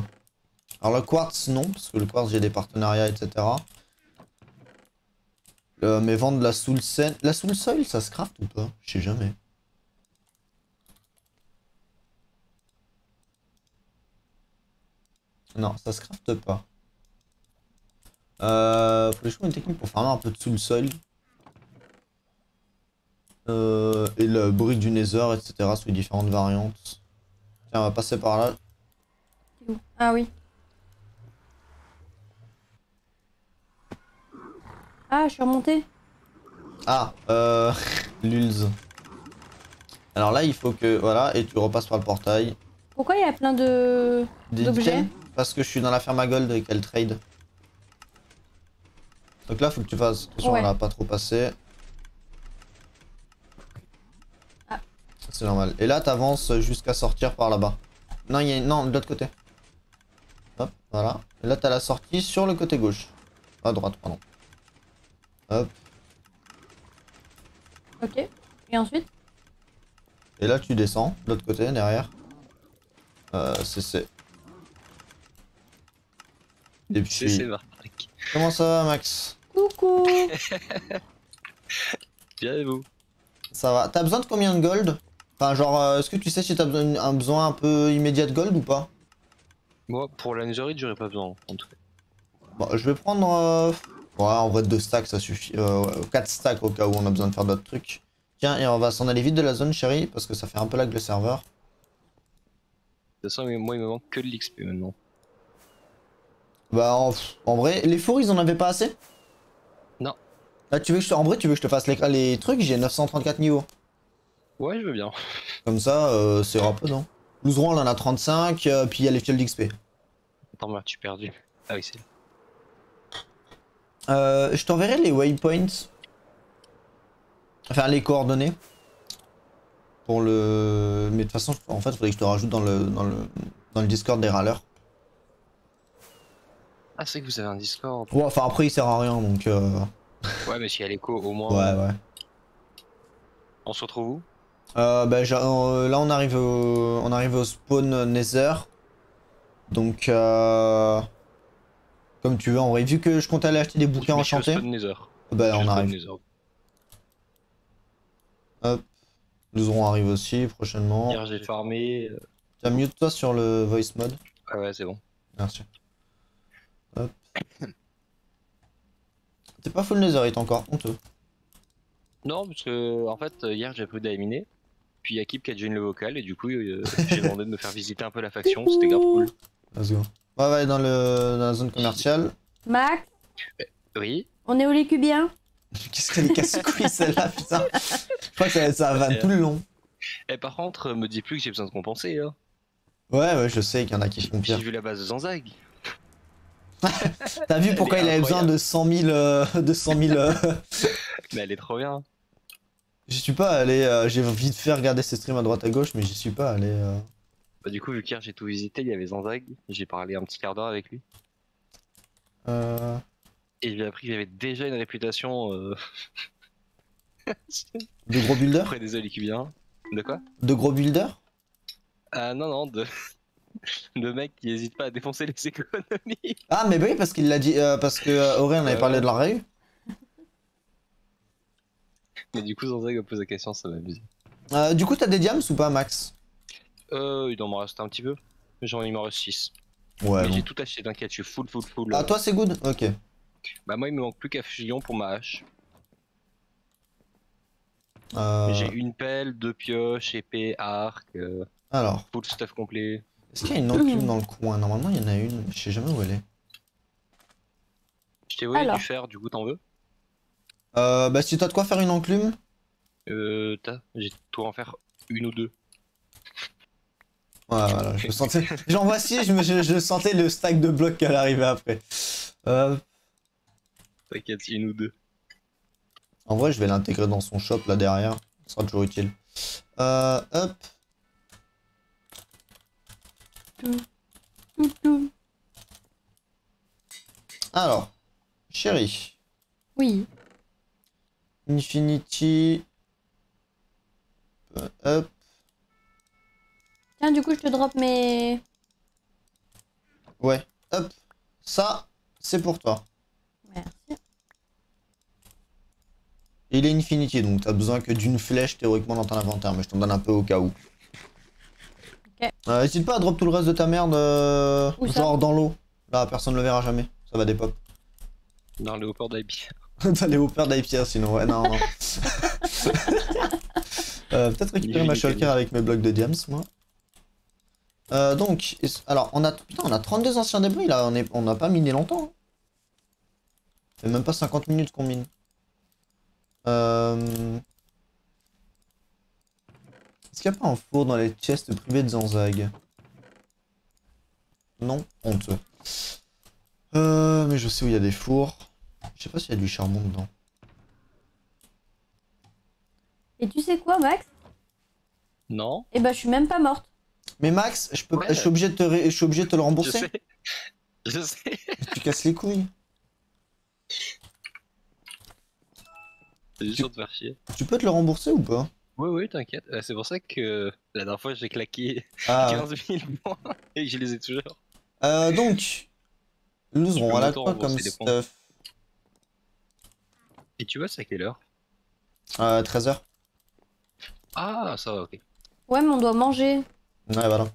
Alors le quartz non, parce que le quartz j'ai des partenariats, etc. Mais vendre la soul scène... La soul soil ça se craft ou pas? Je sais jamais. Non, ça se crafte pas. Faut que je trouve une technique pour farmer un peu de soul soil. Et le bruit du nether, etc. sous les différentes variantes. Tiens, on va passer par là. C'est où? Ah oui. Ah, je suis remontée. Ah, Lulz. Alors là, il faut que... Voilà, et tu repasses par le portail. Pourquoi il y a plein d'objets? Parce que je suis dans la ferme à gold et qu'elle trade. Donc là, faut que tu fasses... Attention, Ouais. on l'a pas trop passé. Ah. C'est normal. Et là, t'avances jusqu'à sortir par là-bas. Non, il y a... Non, de l'autre côté. Hop, voilà. Et là, t'as la sortie sur le côté gauche. À droite, pardon. Hop. Ok. Et ensuite? Et là, tu descends, de l'autre côté, derrière. CC. Et puis... C'est Marc. Comment ça va, Max? Coucou. Bien et vous? Ça va. T'as besoin de combien de gold? Enfin, genre, est-ce que tu sais si t'as besoin un peu immédiat de gold ou pas? Moi, pour la netherite, j'aurais pas besoin, en tout cas. Bon, je vais prendre... Ouais, en vrai, 2 stacks, ça suffit. 4 stacks au cas où on a besoin de faire d'autres trucs. Tiens, et on va s'en aller vite de la zone, chérie, parce que ça fait un peu lag le serveur. De toute façon, moi, il me manque que de l'XP maintenant. Bah, en vrai, les fours, ils en avaient pas assez? Non. Là, tu veux que en vrai, tu veux que je te fasse les trucs? J'ai 934 niveaux. Ouais, je veux bien. Comme ça, c'est rapide, hein. Louzron, on en a 35, puis il y a les fioles d'XP. Attends, merde, je suis perdu. Ah oui, c'est là. Je t'enverrai les waypoints. Enfin, les coordonnées. Pour le... Mais de toute façon, en fait, il faudrait que je te rajoute dans le Discord des râleurs. Ah, c'est que vous avez un Discord. Ouais, enfin, après, il sert à rien, donc... Ouais, mais s'il y a l'écho, au moins. Ouais, ouais. On se retrouve où? Bah, là, on arrive au spawn Nether. Donc, comme tu veux, en vrai, vu que je comptais aller acheter des bouquins Je suis au enchantés, spawn Nether. bah, Je suis on au spawn arrive. Nether. Hop. Nous aurons arrive aussi prochainement. Hier, j'ai farmé. T'as mute toi sur le voice mode. Ah ouais, c'est bon. Merci. Hop. T'es pas full netherite encore, honteux. Non, parce que, en fait, hier, j'ai pris d'Aminer. Puis Akib qui a join le vocal, et du coup, j'ai demandé de me faire visiter un peu la faction. C'était grave cool. Let's go. Ouais, ouais, dans la zone commerciale. Max, Oui. on est où les cubiens? Qu'est-ce qu'elle casse-couille celle-là, putain. Je crois que ça va tout le long. Et par contre, me dis plus que j'ai besoin de compenser. Hein. Ouais, ouais, je sais qu'il y en a qui font J'ai pire. vu la base de Zanzag. T'as vu pourquoi il avait besoin de 100 000... de 100 000 Mais elle est trop bien. J'y suis pas allé, j'ai vite fait regarder ses streams à droite à gauche, mais j'y suis pas allé. Bah, du coup, vu qu'hier j'ai tout visité, il y avait Zanzag. J'ai parlé un petit quart d'heure avec lui. Et j'ai appris qu'il avait déjà une réputation De gros builders? auprès des Olicubiens. De quoi? De gros builders? Ah non, non, de mecs qui hésitent pas à défoncer les économies. Ah, mais bah oui, parce qu'il l'a dit, parce que Auré on avait parlé de la réu. Mais du coup, Zanzag a posé la question, ça m'amuse. Du coup, t'as des diams ou pas, Max? Il en me reste un petit peu. Il m'en reste 6. Ouais. Mais Bon. j'ai tout acheté, t'inquiète, je suis full. Ah, toi, c'est good? Ok. Bah, moi, il me manque plus qu'à Fusion pour ma hache. Euh... J'ai une pelle, 2 pioches, épée, arc, Alors, full stuff complet. est-ce qu'il y a une enclume dans le coin? Normalement, il y en a une. Je sais jamais où elle est. Je t'ai volé Alors. du fer, du coup, t'en veux? Bah, si t'as de quoi faire une enclume? J'ai tout en faire une ou deux. Ouais, voilà, je sentais. J'en voici, je sentais le stack de blocs qu'elle arrivait après. T'inquiète, une ou deux. En vrai, je vais l'intégrer dans son shop là derrière. Ce sera toujours utile. Hop. Alors, chérie. Oui. Infinity. Hop. Tiens, du coup, je te drop mes... Ouais, hop. Ça, c'est pour toi. Merci. Il est infinity, donc t'as besoin que d'une flèche théoriquement dans ton inventaire, mais je t'en donne un peu au cas où. Ok. N'hésite pas à drop tout le reste de ta merde, Où ça genre dans l'eau. Là, personne le verra jamais. Ça va dépop. Dans le haut d'IP. T'as les hoppers d'IPR sinon, ouais, non, non. Peut-être récupérer ma shulker avec mes blocs de diams, moi. Donc, alors, putain, on a 32 anciens débris là, on n'a pas miné longtemps. Hein. C'est même pas 50 minutes qu'on mine. Est-ce qu'il n'y a pas un four dans les chests privés de Zanzag? Non, honteux. Mais je sais où il y a des fours. Je sais pas s'il y a du charbon dedans. Et tu sais quoi, Max? Non. Eh ben, je suis même pas morte. Mais Max, je Ouais. suis obligé de je suis obligé de te le Je rembourser. sais. Je sais. Tu casses les couilles. C'est juste pour te faire chier. Tu peux te le rembourser ou pas? Oui, oui, t'inquiète. C'est pour ça que la dernière fois j'ai claqué Ah, 15 000 points et que je les ai toujours. donc, nous Tu aurons peux à la quoi m'auto-rembourser comme les points. stuff? Et tu vois, c'est à quelle heure? 13h. Ah, ça va, ok. Ouais, mais on doit manger. Ouais, voilà.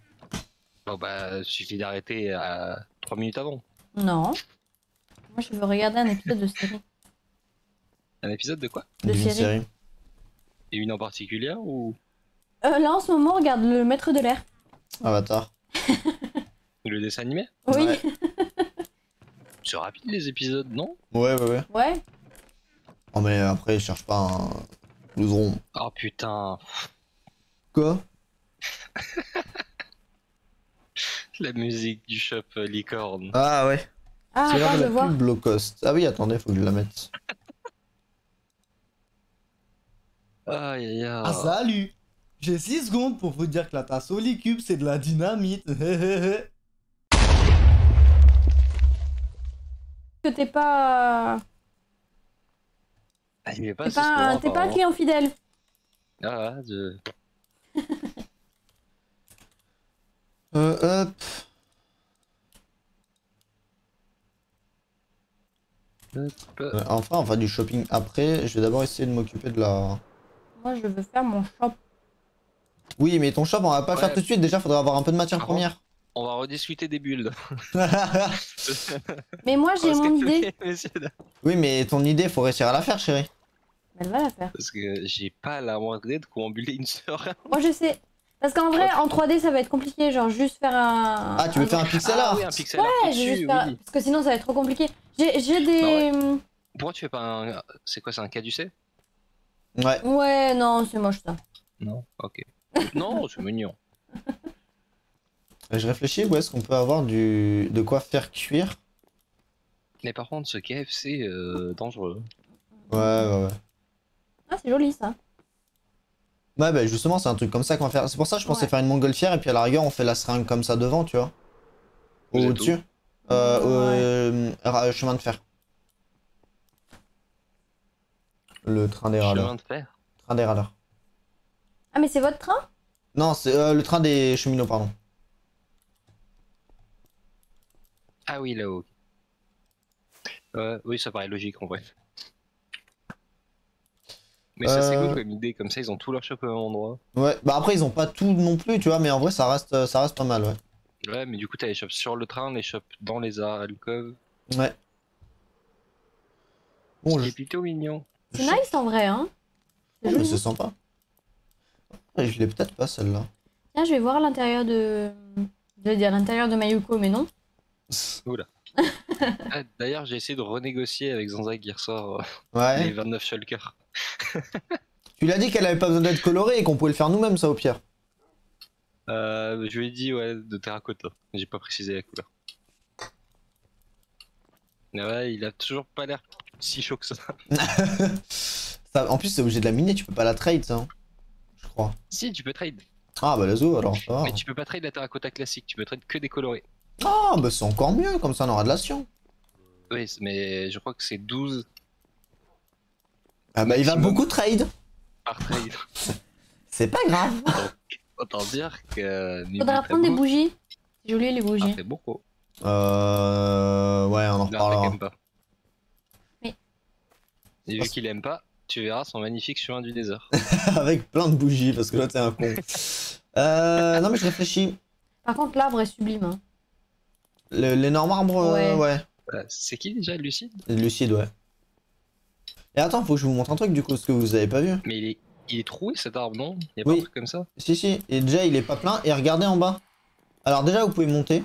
Bon, bah, suffit d'arrêter à 3 minutes avant. Non. Moi, je veux regarder un épisode de série. Un épisode de quoi? De D'une série. Et une en particulier ou Là, en ce moment, on regarde Le Maître de l'air. Avatar. le dessin animé? Oui. Ouais. C'est rapide les épisodes, non? Ouais, ouais, ouais. Ouais. Oh, mais après, je cherche pas un. Nous aurons. Oh putain, Quoi? la musique du shop licorne. Ah, ouais. Ah, C'est l'heure attends, de je la vois. pub low cost. Ah, oui, attendez, faut que je la mette. Aïe aïe aïe. Ah salut! J'ai 6 secondes pour vous dire que la tasse Holy c'est de la dynamite. Que t'es pas... Ah, il est pas T'es assez pas, souvent, t'es pas un apparemment. client fidèle. Ah, je... Hop. Enfin, on va du shopping après. Je vais d'abord essayer de m'occuper de la. Moi, je veux faire mon shop. Oui, mais ton shop, on va pas le faire Ouais. tout de suite. Déjà, faudrait avoir un peu de matière Par première. On va rediscuter des bulles. Mais moi, j'ai mon idée. Messieurs, dames. Oui, mais ton idée, faut réussir à la faire, chérie. Elle va la faire. Parce que j'ai pas la moindre idée de comment buller une sœur. Moi, je sais. Parce qu'en vrai, en 3D, ça va être compliqué. Genre, juste faire un... Ah, tu veux faire un pixel art? oui, un pixel art Ouais, je vais dessus, juste faire... oui. Parce que sinon, ça va être trop compliqué. J'ai des... Pourquoi tu fais pas un... C'est quoi, c'est un caducé? Ouais. Ouais, non, c'est moche, ça. Non. Ok. Non, c'est mignon. Je réfléchis où est-ce qu'on peut avoir de quoi faire cuire. Mais par contre, ce KFC, dangereux. Ouais, ouais, ouais. Ah, c'est joli, ça. Ouais, bah justement, c'est un truc comme ça qu'on va faire. C'est pour ça que je pensais Ouais. faire une montgolfière et puis à la rigueur, on fait la seringue comme ça devant, tu vois. Vous êtes Au-dessus. Chemin de fer. Le train des râleurs. Chemin de fer. Train des râleurs. Ah, mais c'est votre train? Non, c'est le train des cheminots, pardon. Ah oui, là-haut. Oui, ça paraît logique en vrai. Mais ça c'est cool comme idée, comme ça ils ont tout leur shop au même endroit. Ouais, bah après, ils ont pas tout non plus, tu vois, mais en vrai, ça reste pas mal, ouais. Ouais, mais du coup t'as les shops sur le train, les shops dans les alcôves. Ouais. Bon, C'est plutôt mignon. C'est nice, en vrai, hein. C'est Oh, mais joli. c'est sympa. Ouais, je l'ai peut-être pas celle-là. Tiens, je vais voir l'intérieur de... Je vais dire l'intérieur de Mayuko, mais non. Ah, d'ailleurs j'ai essayé de renégocier avec Zanzag hier soir les Ouais. 29 shulkers. Tu lui as dit qu'elle avait pas besoin d'être colorée et qu'on pouvait le faire nous-mêmes, ça, au pire. Je lui ai dit ouais de terracotta, j'ai pas précisé la couleur. Mais ouais, il a toujours pas l'air si chaud que ça. En plus, c'est obligé de la miner, tu peux pas la trade, ça. Hein. Je crois. Si, tu peux trade. Ah, bah, let's go, alors, ça va. Mais tu peux pas trade la terracotta classique, tu peux trade que des colorés. Ah, bah, c'est encore mieux, comme ça, on aura de l'action. Oui, mais je crois que c'est 12 Ah, bah, il va Maximum. beaucoup trade. par trade. C'est pas grave. Autant dire que. Faudra prendre des bougies. C'est joli les Ah, bougies. c'est beaucoup. Ouais, on en L'artec reparlera. aime pas. Oui. Et vu qu'il aime pas, tu verras son magnifique chemin du désert. Avec plein de bougies, parce que là, t'es un con. Non, mais je réfléchis. Par contre, l'arbre est sublime. Hein. L'énorme arbre, ouais. C'est qui déjà, Lucide? Lucide, ouais. Et attends, faut que je vous montre un truc du coup, ce que vous avez pas vu. Mais il est troué cet arbre, non? Il y a pas Oui. un truc comme ça? Si, si, et déjà il est pas plein, et regardez en bas. Alors déjà vous pouvez monter.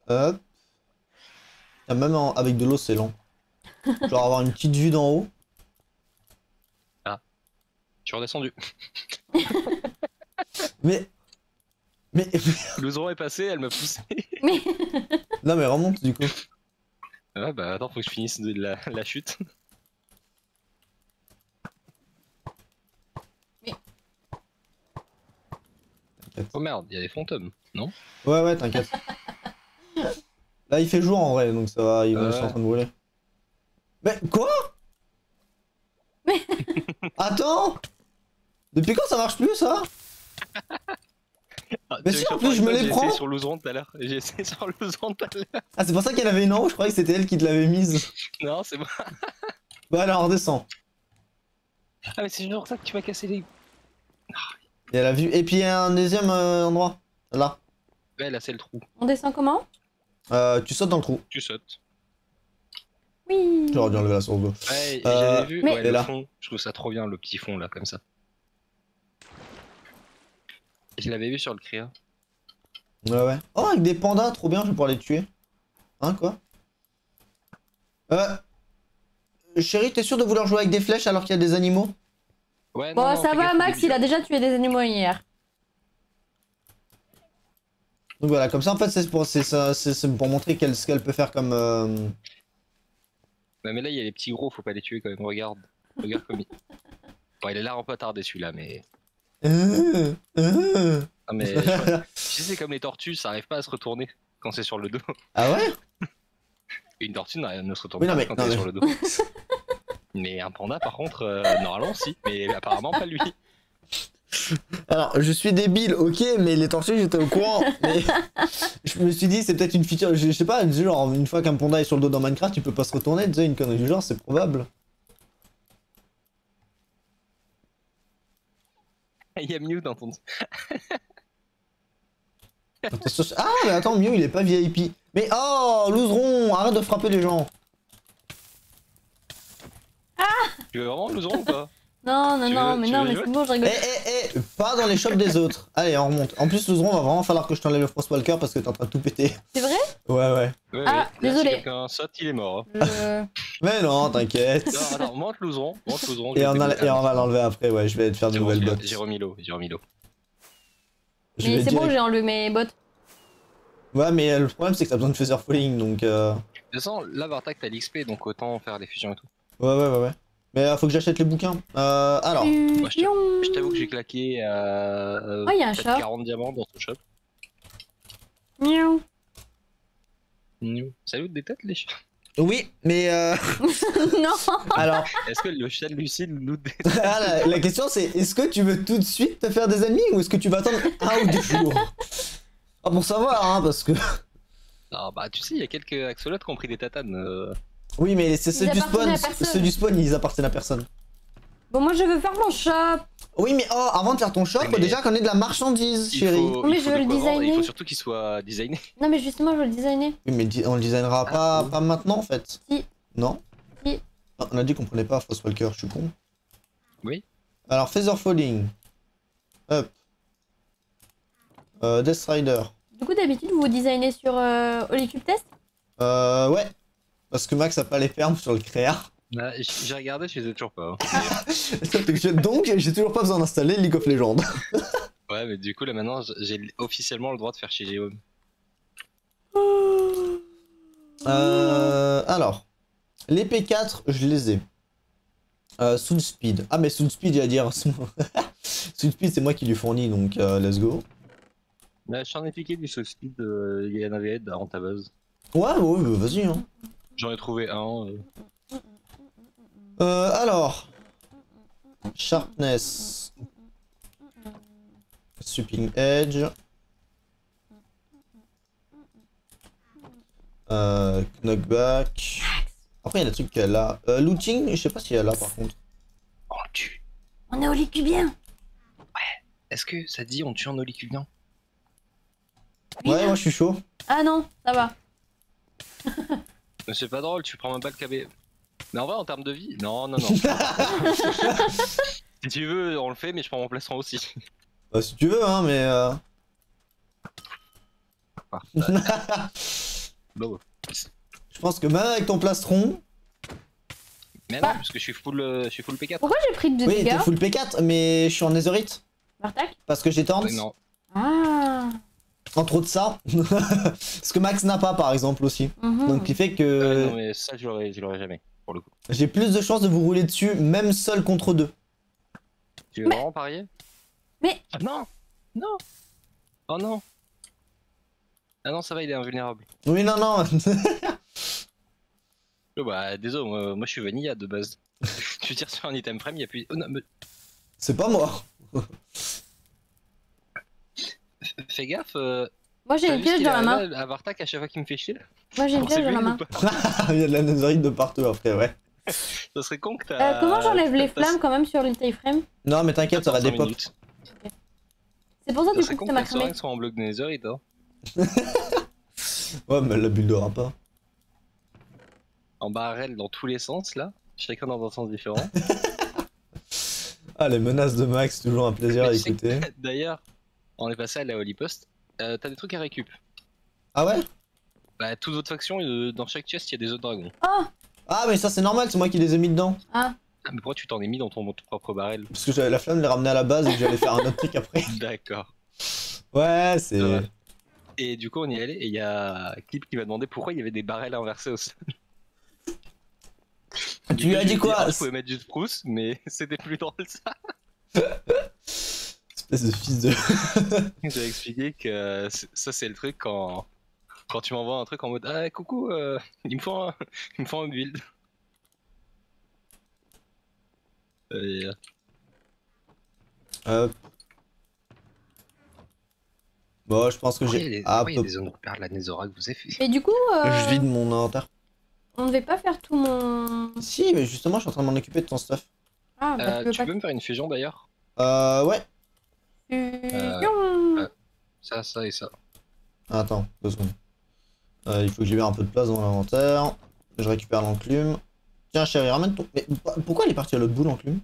Hop. Ah, même avec de l'eau c'est lent. Genre avoir une petite vue d'en haut. Je suis redescendu. Mais... L'oseron est passé, elle m'a poussé. Non mais remonte du coup. Ouais, bah attends, faut que je finisse de la chute. Oh merde, il y a des fantômes, non? Ouais ouais t'inquiète. Là il fait jour en vrai donc ça va, ils sont en train de brûler. Mais quoi? Attends! Depuis quand ça marche plus ça? Ah, Mais tu si, veux en que je plus, je me les j'ai prends. essayé sur l'oseron tout à l'heure. J'ai essayé sur l'oseron tout à l'heure. Ah c'est pour ça qu'elle avait une en haut, je croyais que c'était elle qui te l'avait mise. Non, c'est bon. Bah alors redescend. Ah, mais c'est genre ça que tu vas casser les. Et elle a vu. Et puis il y a un deuxième endroit. Là. Ouais, là, c'est le trou. On descend comment? Tu sautes dans le trou. Tu sautes. Oui. J'aurais dû enlever la source d'eau. Ouais, j'avais vu mais- ouais, Et le là. fond. Je trouve ça trop bien, le petit fond là, comme ça. Je l'avais vu sur le créa. Ouais, ouais. Oh, avec des pandas, trop bien, je vais pouvoir les tuer. Hein, quoi? Chérie, t'es sûr de vouloir jouer avec des flèches alors qu'il y a des animaux? Ouais, Bon, non, ça fais va, gaffe, Max, il a déjà tué des animaux hier. Donc voilà, comme ça, en fait, c'est pour montrer ce qu'elle peut faire comme... Ouais, mais là, il y a les petits gros, faut pas les tuer quand même. Regarde. Regarde comme il. Bon, il a l'air un peu tardé celui-là, mais. Ah, mais. Tu sais, c'est comme les tortues, ça arrive pas à se retourner quand c'est sur le dos. Ah ouais? Une tortue ne se retourne Oui, non, pas mais- quand non, elle est mais- sur le dos. Mais un panda, par contre, normalement, si. Mais apparemment, pas lui. Alors, je suis débile, ok, mais les tortues, j'étais au courant. Mais je me suis dit, c'est peut-être une feature, je sais pas, genre, une fois qu'un panda est sur le dos dans Minecraft, il peut pas se retourner, tu sais, une connerie du genre, c'est probable. Il y a Mew dans ton. Ah, mais attends, Mew, il est pas VIP. Mais oh, loseron, arrête de frapper les gens. Tu veux vraiment l'oseron ou pas? Non, non, Tu non, veux- mais tu non, veux mais jouer c'est bon, je Eh, rigole. pas dans les shops des autres. Allez, on remonte. En plus, loseron, va vraiment falloir que je t'enlève le Frostwalker parce que t'es en train de tout péter. C'est vrai? Ouais, ouais. Ouais, Ah, ouais. Là, désolé. Si quelqu'un saute, il est mort. hein. Je... Mais non, t'inquiète. Non, attends, monte l'oseron. Monte l'oseron. Et on va l'enlever après, ouais, je vais te faire de nouvelles bottes. J'ai remis l'eau. J'ai remis l'eau. Je Mais vais c'est bon, direct- j'ai enlevé mes bottes. Ouais, mais le problème, c'est que t'as besoin de Feather Falling, donc De toute façon, là, Vartak, t'as l'XP, donc autant faire les fusions et tout. Ouais. Mais faut que j'achète les bouquins. Alors. Moi, je t'avoue que j'ai claqué Oh, y a un peut-être chat. 40 diamants dans ton shop. Miaou. Salut des têtes, les chats. Oui, mais Non. alors, Est-ce que le chat de Lucide loot des la question c'est est-ce que tu veux tout de suite te faire des ennemis ou est-ce que tu vas attendre 1 ou 2 jours? Ah, pour savoir, hein, parce que. Ah bah tu sais, il y a quelques axolotes qui ont pris des tatanes. Oui, mais c'est ceux Ils du appartiennent spawn. à personne. Ceux du spawn, ils appartiennent à personne. Bon, moi, je veux faire mon shop. Oui, mais oh, avant de faire ton shop, Oui, faut mais- déjà qu'on ait de la marchandise, chérie. Mais il je faut veux de le quoi vendre, et il designer. faut surtout qu'il soit designé. Non, mais justement, je veux le designer. Oui, mais on le designera pas maintenant en fait. Si. Non? Si. Ah, on a dit qu'on prenait pas Frostwalker, je suis con. Oui. Alors, Feather Falling. Hop. Death Rider. Du coup, d'habitude, vous designez sur Holycube Test? Ouais. Parce que Max a pas les permes sur le créa. Ah, j'ai regardé, je les ai toujours pas. hein. Donc, j'ai toujours pas besoin d'installer League of Legends. Ouais, mais du coup, là maintenant, j'ai officiellement le droit de faire chez Jérôme. Alors. Les P4, je les ai. Soul Speed. Ah, mais Soul Speed, il va dire. Soul Speed, c'est moi qui lui fournis, donc let's go. Là, je t'en ai piqué du Soul Speed, il y en avait dans ta base. Ouais, vas-y, hein. J'en ai trouvé un. Alors. Sharpness Sweeping Edge. Knockback. Après, il y a des trucs qu'elle a. Looting, je sais pas si elle a par contre. Oh, tue. On est au Lycubien. Est-ce que ça dit on tue en olicubien? Ouais, moi je suis chaud. Ah non, ça va. Mais c'est pas drôle, tu prends même pas le KB. Mais en vrai, en termes de vie, non, non, non. Si tu veux, on le fait, mais je prends mon plastron aussi. Bah, si tu veux, hein, mais. Bon. Je pense que même avec ton plastron. Mais non, parce que je suis full P4. Pourquoi j'ai pris 2 Oui, dégâts? t'es full P4, mais je suis en netherite. Bartak? Parce que j'ai taunt. Ouais, non. Ah. Entre autres ça. Ce que Max n'a pas, par exemple, aussi. Mhm. Donc, ce qui fait que. Non, mais ça, je l'aurais jamais, pour le coup. J'ai plus de chances de vous rouler dessus, même seul contre 2. Tu veux vraiment parier? Mais- Ah, non! Non! Oh non! Ah non, ça va, il est invulnérable. Oui, non, non. Oh bah, désolé, moi je suis vanilla de base. Tu tires sur un item frame, il y a plus. Oh non, mais C'est pas moi. fais gaffe. Moi j'ai T'as une vu ce piège qu'il dans a la main. là, à Vartak à chaque fois qu'il me fait chier là? Moi j'ai une On s'est piège dans vu la ou main. pas? Il y a de la netherite de partout après, ouais. Ça serait con que t'as. Comment j'enlève les t'as- flammes quand même sur l'iframe? Non, mais t'inquiète, ça va Attends, 5 dépop. minutes. C'est pour ça Ça du serait coup con que que ça m'a ta seringue cramé. soit en bloc de netherite, hein. Ouais, mais elle la buildera pas. En barrel dans tous les sens là, chacun dans un sens différent. Ah, les menaces de Max, toujours un plaisir à Mais tu sais écouter. que, d'ailleurs, on est passé à la Holy Post. T'as des trucs à récup. Ah ouais? Bah, toutes autres factions, dans chaque chest, il y a des autres dragons. Oh. Ah, mais ça c'est normal, c'est moi qui les ai mis dedans. Ah. Ah, mais pourquoi tu t'en es mis dans ton propre barrel? Parce que j'avais la flemme de les ramener à la base et que j'allais faire un autre truc après. D'accord. Ouais, c'est. Ouais. Et du coup, on y est allé et il y a Clip qui m'a demandé pourquoi il y avait des barrels inversés au sol. Tu lui as dit quoi? Je pouvais mettre du spruce, mais c'était plus drôle ça. Espèce de fils de. J'ai expliqué que ça, c'est le truc quand tu m'envoies un truc en mode ah coucou, il me faut un build. Et, Hop. Bon, je pense que pourquoi j'ai. il y a des- Ah, pourquoi il y a des zones repères de la Netherrack, vous avez fait? Et du coup, je vide mon inventaire. on devait pas faire tout mon. Si, mais justement, je suis en train de m'en occuper de ton stuff. Ah bah tu veux Tu pas. peux me faire une fusion d'ailleurs? Ouais. Fusion. Ça et ça. Attends, 2 secondes. Il faut que j'ai bien un peu de place dans l'inventaire. Je récupère l'enclume. Tiens, chérie, ramène ton. Mais pourquoi il est parti à l'autre bout, l'enclume?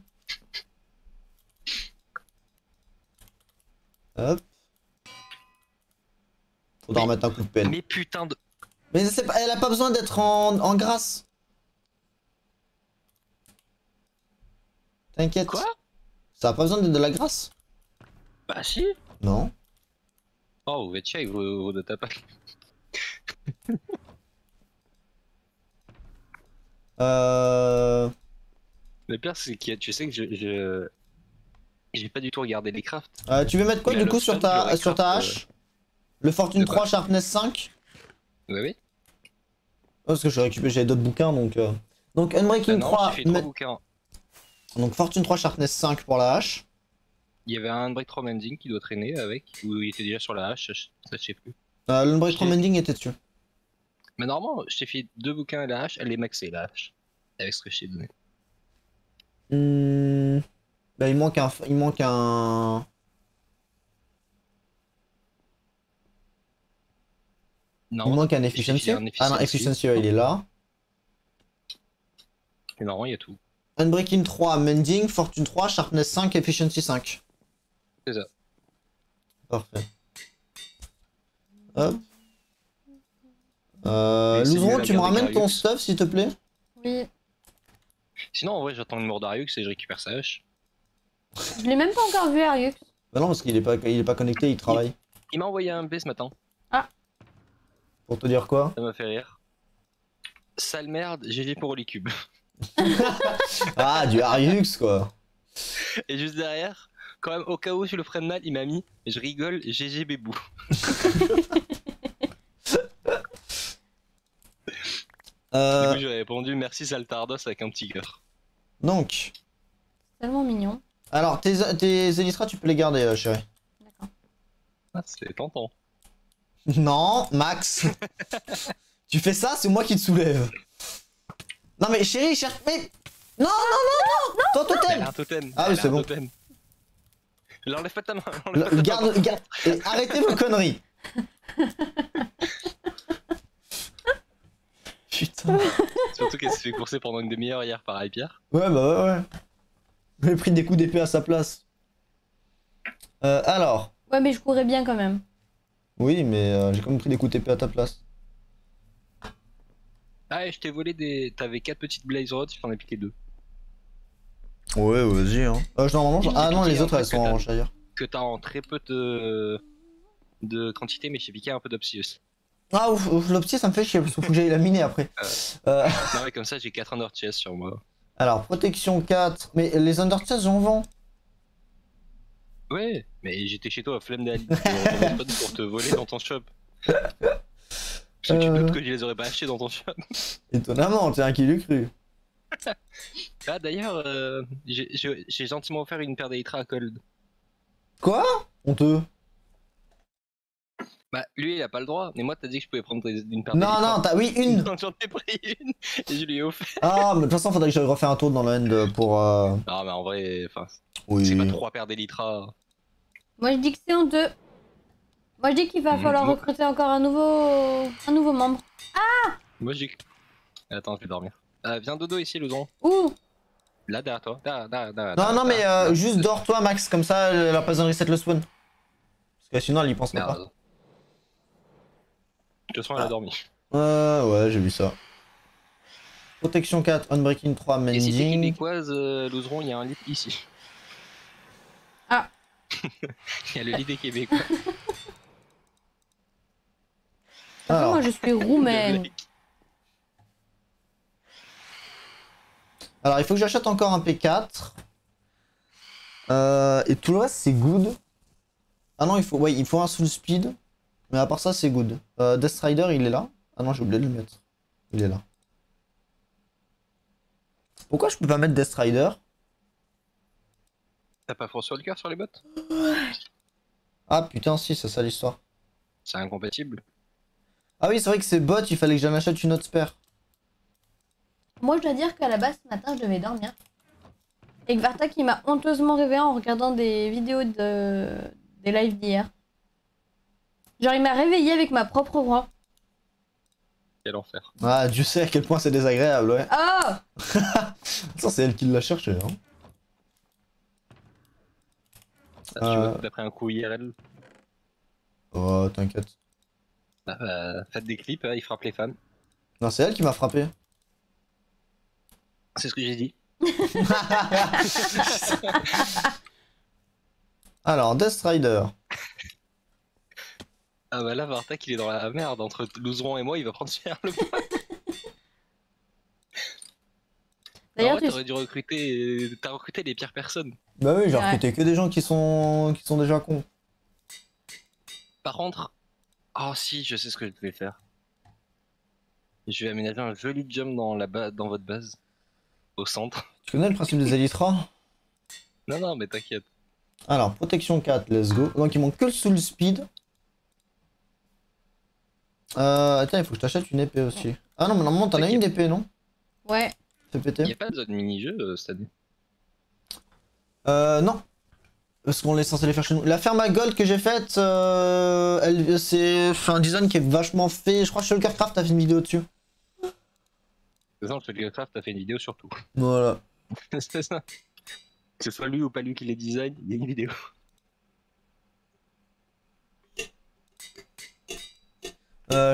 Hop. Faudra remettre un coup de pelle. Mais putain de. Mais c'est pas... elle a pas besoin d'être en grâce. T'inquiète. Quoi? Ça a pas besoin d'être de la grâce. Bah si. Non. Oh, vous êtes chier avec vos data packs. Le pire, c'est que tu sais que j'ai pas du tout regardé les crafts. Tu veux mettre quoi Mais du à coup sur l'option, ta, j'aurais sur ta craft, hache? Le Fortune de quoi 3 Sharpness 5? Ouais, oui. Parce que j'ai récupéré, j'avais d'autres bouquins donc. Donc Ah Unbreaking non, 3. j'ai fait 3 bouquins. Donc Fortune 3 Sharpness 5 pour la hache. Il y avait un Break 3 Mending qui doit traîner avec, ou il était déjà sur la hache, ça je sais plus. L'Unbreak 3 Ok. Mending était dessus. Mais normalement, je t'ai fait 2 bouquins à la hache, elle est maxée la hache. Avec ce que je t'ai donné. Bah il manque un. Il manque un. Non, Il manque un j'ai efficiency. fait un Ah non, efficiency. efficiency, ouais, il est là. Et normalement, il y a tout. Unbreaking 3, Mending, Fortune 3, Sharpness 5, Efficiency 5. C'est ça. Parfait. Hop. Et c'est Louzron, la tu me guerre des ramènes ton Darius. stuff s'il te plaît? Oui. Sinon, en vrai, j'attends le mort d'Ariux et je récupère sa hache. Je l'ai même pas encore vu, Ariux. Bah non, parce qu'il est pas connecté, il travaille. Il m'a envoyé un MP ce matin. Pour te dire quoi? Ça m'a fait rire. Sale merde, GG pour Holycube. Ah, du Ariux quoi. Et juste derrière, quand même, au cas où je le prenne mal, il m'a mis, je rigole, GG Bébou. Du coup, j'ai répondu merci Saltardos avec un petit cœur. Donc, Tellement mignon. alors tes Elytra, tu peux les garder, chérie. D'accord. Ah, c'est tentant. Non, Max. Tu fais ça, c'est moi qui te soulève. Non mais chérie, cherche... Mais... Non, non, non, non, ton Elle totem. a un totem. Ah oui, Elle a c'est un bon. totem. L'enlève pas ta main. Enlève pas ta main. Garde... et arrêtez vos conneries. Putain. Surtout qu'elle s'est fait courser pendant une demi-heure hier par Hyper. Ouais, bah ouais, ouais. J'ai pris des coups d'épée à sa place. Alors... Ouais, mais je courais bien quand même. Oui, mais j'ai quand même pris des coups d'épée à ta place. Ah, et je t'ai volé des. T'avais 4 petites Blaze Rods, je t'en ai piqué 2. Ouais, vas-y, hein. Normalement, ah non, les autres, elles sont en revanche ailleurs. Que t'as en très peu de quantité, mais j'ai piqué un peu d'Obsidius. Ah ouf, ouf l'opti ça me fait chier parce qu'il faut que j'aille la miner après. Non, mais comme ça, j'ai 4 Under Chest sur moi. Alors, protection 4. Mais les Under Chest, j'en vends. Ouais, mais j'étais chez toi à Flemme d'Ali pour te voler dans ton shop. Parce que tu doutes que je les aurais pas achetés dans ton shop. Étonnamment, tiens, qui l'eût cru. Ah, d'ailleurs, j'ai gentiment offert une paire d'Elytra à Cold. Quoi? Honteux. Bah, lui, il a pas le droit, mais moi, t'as dit que je pouvais prendre une paire Non, d'Elytra. non, t'as. Oui, une. Donc, j'en ai pris une, et je lui ai offert. Ah, mais de toute façon, faudrait que j'aille refaire un tour dans le end pour. Ah, mais en vrai, enfin, Oui. c'est pas 3 paires d'Elytra. Moi, je dis que c'est honteux. Moi, je dis qu'il va falloir moi- recruter encore un nouveau membre. Moi, j'ai. Attends, je vais dormir. Viens dodo ici, le don. Ouh! Là, derrière toi. Non, non, mais juste dors-toi, Max, comme ça, elle a pas besoin de reset le spawn. Parce que sinon, elle y pense pas. Merde. De toute façon, elle a dormi. Ouais, j'ai vu ça. Protection 4, Unbreaking 3, Et si t'es Mending. québécoise, Loseron, il y a un lit ici. Ah. Il y a le lit des Québécois. Alors, Moi, je suis roumaine. il faut que j'achète encore un P4. Et tout le reste, c'est good. Ah non, il faut un full speed. Mais à part ça, c'est good. Death Rider, il est là. Ah non, j'ai oublié de le mettre. Il est là. Pourquoi je peux pas mettre Death Rider? T'as pas François le cœur sur les bottes? Ah putain, si, c'est ça l'histoire. C'est incompatible. Ah oui, c'est vrai que c'est bot, il fallait que j'en achète une autre spare. Moi, je dois dire qu'à la base, ce matin, je devais dormir. Et que Vartak, il m'a honteusement réveillée en regardant des vidéos des lives d'hier. Genre, il m'a réveillée avec ma propre voix. Quel enfer. Ah, Dieu sait à quel point c'est désagréable, ouais. Oh! Ça, c'est elle qui l'a cherché, hein. Tu vois, t'as pris un coup IRL. Oh, t'inquiète. Faites des clips, il frappe les fans. Non, c'est elle qui m'a frappé. C'est ce que j'ai dit. Alors, Death Rider. Ah bah là, Vartak, il est dans la merde. Entre Loseron et moi, il va prendre cher le point. D'ailleurs, ouais, t'aurais dû recruter. T'as recruté les pires personnes. Bah oui, j'ai Ouais. recruté que des gens qui sont déjà cons. Par contre. Oh si, je sais ce que je devais faire. Je vais aménager un joli jump dans votre base. Au centre. Tu connais le principe des Elytra? Non, mais t'inquiète. Alors, protection 4, let's go. Donc, il manque que le soul speed. Attends, il faut que je t'achète une épée aussi. Ah non, mais normalement, t'en as une d'épée, non? ouais. Fais péter. Y'a pas de zone mini-jeu cette année. Non. Parce qu'on est censé les faire chez nous. La ferme à gold que j'ai faite, c'est un design qui est vachement fait. Je crois que Shulkercraft a fait une vidéo dessus. C'est ça, le Craft a fait une vidéo sur tout. Voilà. C'est ça. Que ce soit lui ou pas lui qui les design, il y a une vidéo.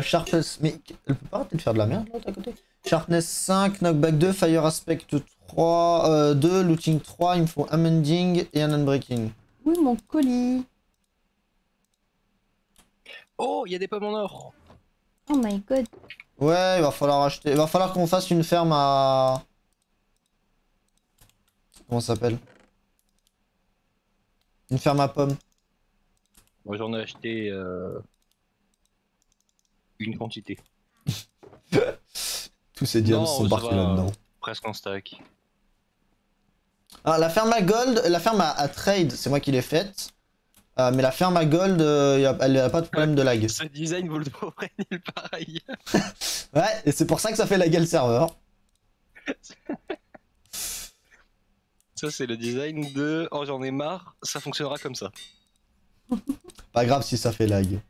Sharpness. Mais elle peut pas arrêter de faire de la merde l'autre à côté. Sharpness 5, Knockback 2, Fire Aspect 3, 2, Looting 3, il me faut un Mending et un Unbreaking. Oui, mon colis. Oh, il y a des pommes en or. Oh my god. Ouais, il va falloir acheter. Il va falloir qu'on fasse une ferme à. Comment ça s'appelle? Une ferme à pommes. Moi j'en ai acheté une quantité. Tous ces diams Non, sont ça partis va. là-dedans. Presque en stack. Ah, la ferme à gold, la ferme à trade, c'est moi qui l'ai faite. Mais la ferme à gold, elle a pas de problème de lag. Ce design, vous le trouverez nulle part ailleurs. Ouais, et c'est pour ça que ça fait laguer le serveur. Ça, c'est le design de oh, j'en ai marre, ça fonctionnera comme ça. Pas grave si ça fait lag.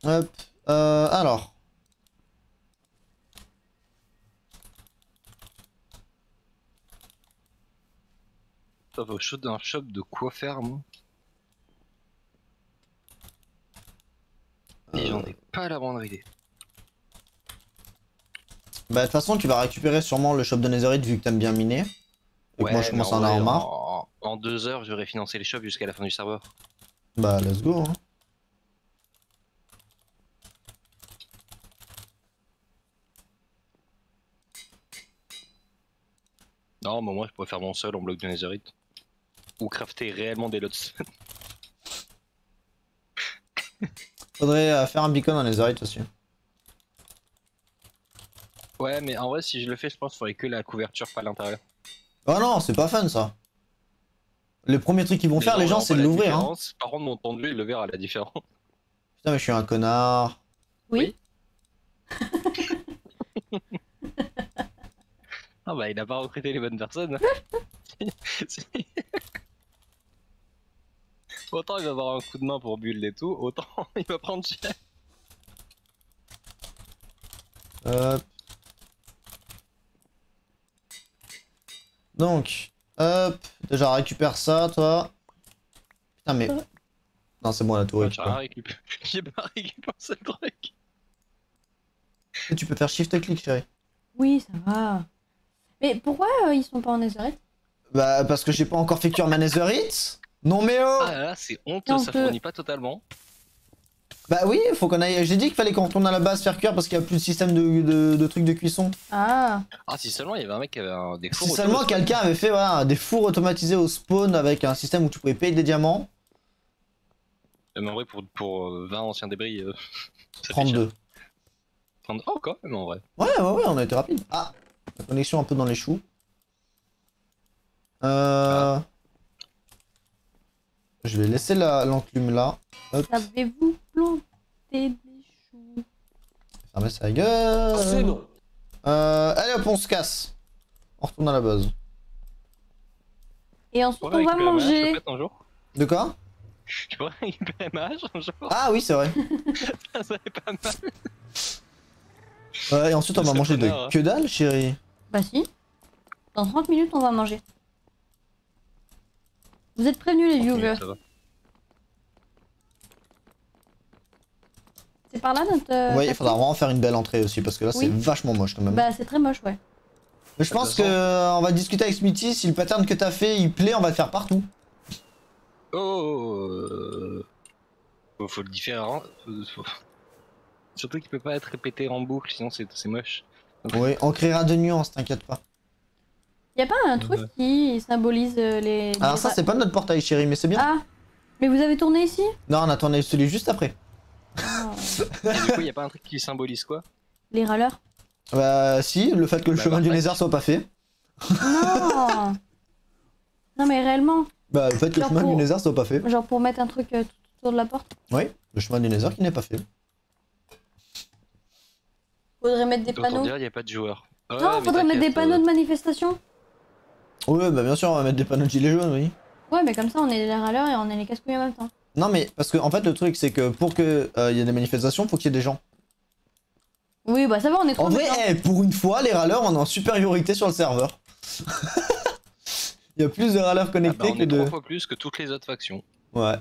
Hop, alors. Ça va au chaud d'un shop de quoi faire, moi. Et j'en ai pas la moindre idée. Bah de toute façon tu vas récupérer sûrement le shop de Netherite vu que t'aimes bien miner. Et que moi je commence à en avoir marre. En 2 heures, j'aurais financé les shops jusqu'à la fin du serveur. Bah let's go hein. Non, mais moi je pourrais faire mon seul en bloc de Netherite. Ou crafter réellement des lots. Faudrait faire un beacon en Netherite aussi. Ouais, mais en vrai, si je le fais, je pense qu'il faudrait que la couverture, pas l'intérieur. Oh non, c'est pas fun ça. Le premier truc qu'ils vont faire les gens c'est de verront pas l'ouvrir la hein. différence. Par contre, mon temps de vue, il le verra la différence. Putain mais je suis un connard. Oui. Ah bah, il a pas recruté les bonnes personnes. Autant il va avoir un coup de main pour build et tout, autant il va prendre cher. Hop. Donc, hop, déjà récupère ça toi. Putain mais... Non c'est bon la tour est J'ai pas récupéré un seul truc. Tu peux faire shift click chérie. Oui, ça va. Mais pourquoi ils sont pas en Netherite? Bah parce que j'ai pas encore fait cuire ma Netherite. Non mais oh. Ah là, c'est honteux, ça fournit pas totalement. Bah oui, faut qu'on aille... J'ai dit qu'il fallait qu'on retourne à la base faire cuire parce qu'il y a plus de système de trucs de cuisson. Ah. Ah si seulement il y avait un mec qui avait des fours. Si seulement quelqu'un avait fait voilà, des fours automatisés au spawn avec un système où tu pouvais payer des diamants. Mais en vrai, pour 20 anciens débris, ça 32. fait cher. 32. Oh, quand même en vrai. Ouais, on a été rapide. Ah, la connexion un peu dans les choux. Je vais laisser l'enclume là. Hop, Savez-vous planter des choux? fermez sa gueule. C'est bon. Allez hop, on se casse. On retourne à la base. Et ensuite, pourrais on va récupérer ma hache, manger. peut-être, un jour. De quoi? Je pourrais récupérer ma hache un jour. Ah oui, c'est vrai. Ça serait pas mal. Et ensuite, on va C'est manger de connard, hein. que dalle, chérie. Bah si. Dans 30 minutes, on va manger. Vous êtes prévenus les viewers. Ça va. C'est par là notre... Ouais, il tapis faudra vraiment faire une belle entrée aussi parce que là, c'est Oui. vachement moche quand même. Bah c'est très moche, ouais. Mais je pense De toute que on va discuter avec Smithy. Si le pattern que t'as fait il plaît, on va le faire partout. Faut le différent. Surtout qu'il peut pas être répété en boucle, sinon c'est moche. Oui, on créera de nuances, t'inquiète pas. Y a pas un truc qui symbolise les... Alors ça, c'est pas notre portail, chérie, mais c'est bien. Ah. Mais vous avez tourné ici? Non, on a tourné celui juste après. Oh. Et du coup, y a pas un truc qui symbolise quoi? Les râleurs? Bah si, le fait que le Bah, chemin du parfait. Nether soit pas fait. Non. Non mais réellement. Bah le fait que le Genre chemin pour- du Nether soit pas fait. Genre pour mettre un truc tout autour de la porte. Oui, le chemin du Nether qui n'est pas fait. Faudrait mettre des Autant panneaux. dire, y a pas de joueurs. Ouais, Non, mais faudrait mettre des t'inquiète, panneaux de manifestation. Oui, bah bien sûr, on va mettre des panneaux de gilets jaunes, oui. Ouais, mais comme ça on est les râleurs et on est les casse-couilles en même temps. Non mais parce que en fait le truc c'est que pour que y ait des manifestations, faut qu'il y ait des gens. Oui, bah ça va, on est trop En vrai, dedans. pour une fois, les râleurs on est en supériorité sur le serveur. Il y a plus de râleurs Ah connectés bah, on que est de. 3 fois plus que toutes les autres factions. Ouais.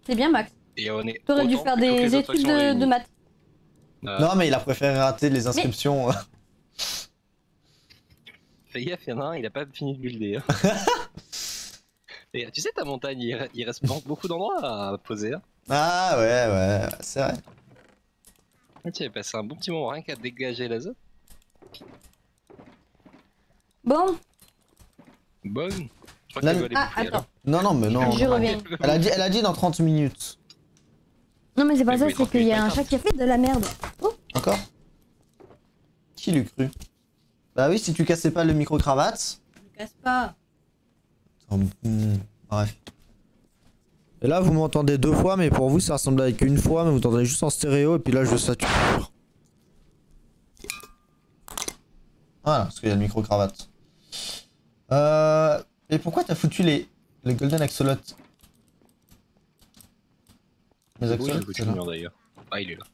C'est bien, Max. Et on est T'aurais dû autant faire que toutes les des autres études factions de réunies. maths. Non mais il a préféré rater les inscriptions. Fais gaffe, y'en a un, il a pas fini de builder. Hein. Et tu sais, ta montagne, il reste beaucoup d'endroits à poser. Hein. Ah ouais, c'est vrai. Ah, tu avais passé un bon petit moment rien qu'à dégager l'azote. Bon, Bonne. Je crois Non, qu'elle doit aller ah bouffer, attends, Non mais non. je reviens. Elle a dit dans 30 minutes. Non mais c'est pas Mais ça, oui, c'est qu'il y a un tranquille, chat qui a fait de la merde. Oh, Encore? Qui l'eût cru? Bah oui, si tu cassais pas le micro-cravate. je casse pas. Bref. Et là, vous m'entendez 2 fois, mais pour vous, ça ressemble avec une fois, mais vous entendez juste en stéréo, et puis là, je sature. Voilà, parce qu'il y a le micro-cravate. Et pourquoi t'as foutu les Golden Axolot? Les Oui, Axolot, j'ai c'est là. d'ailleurs. Ah, il est là.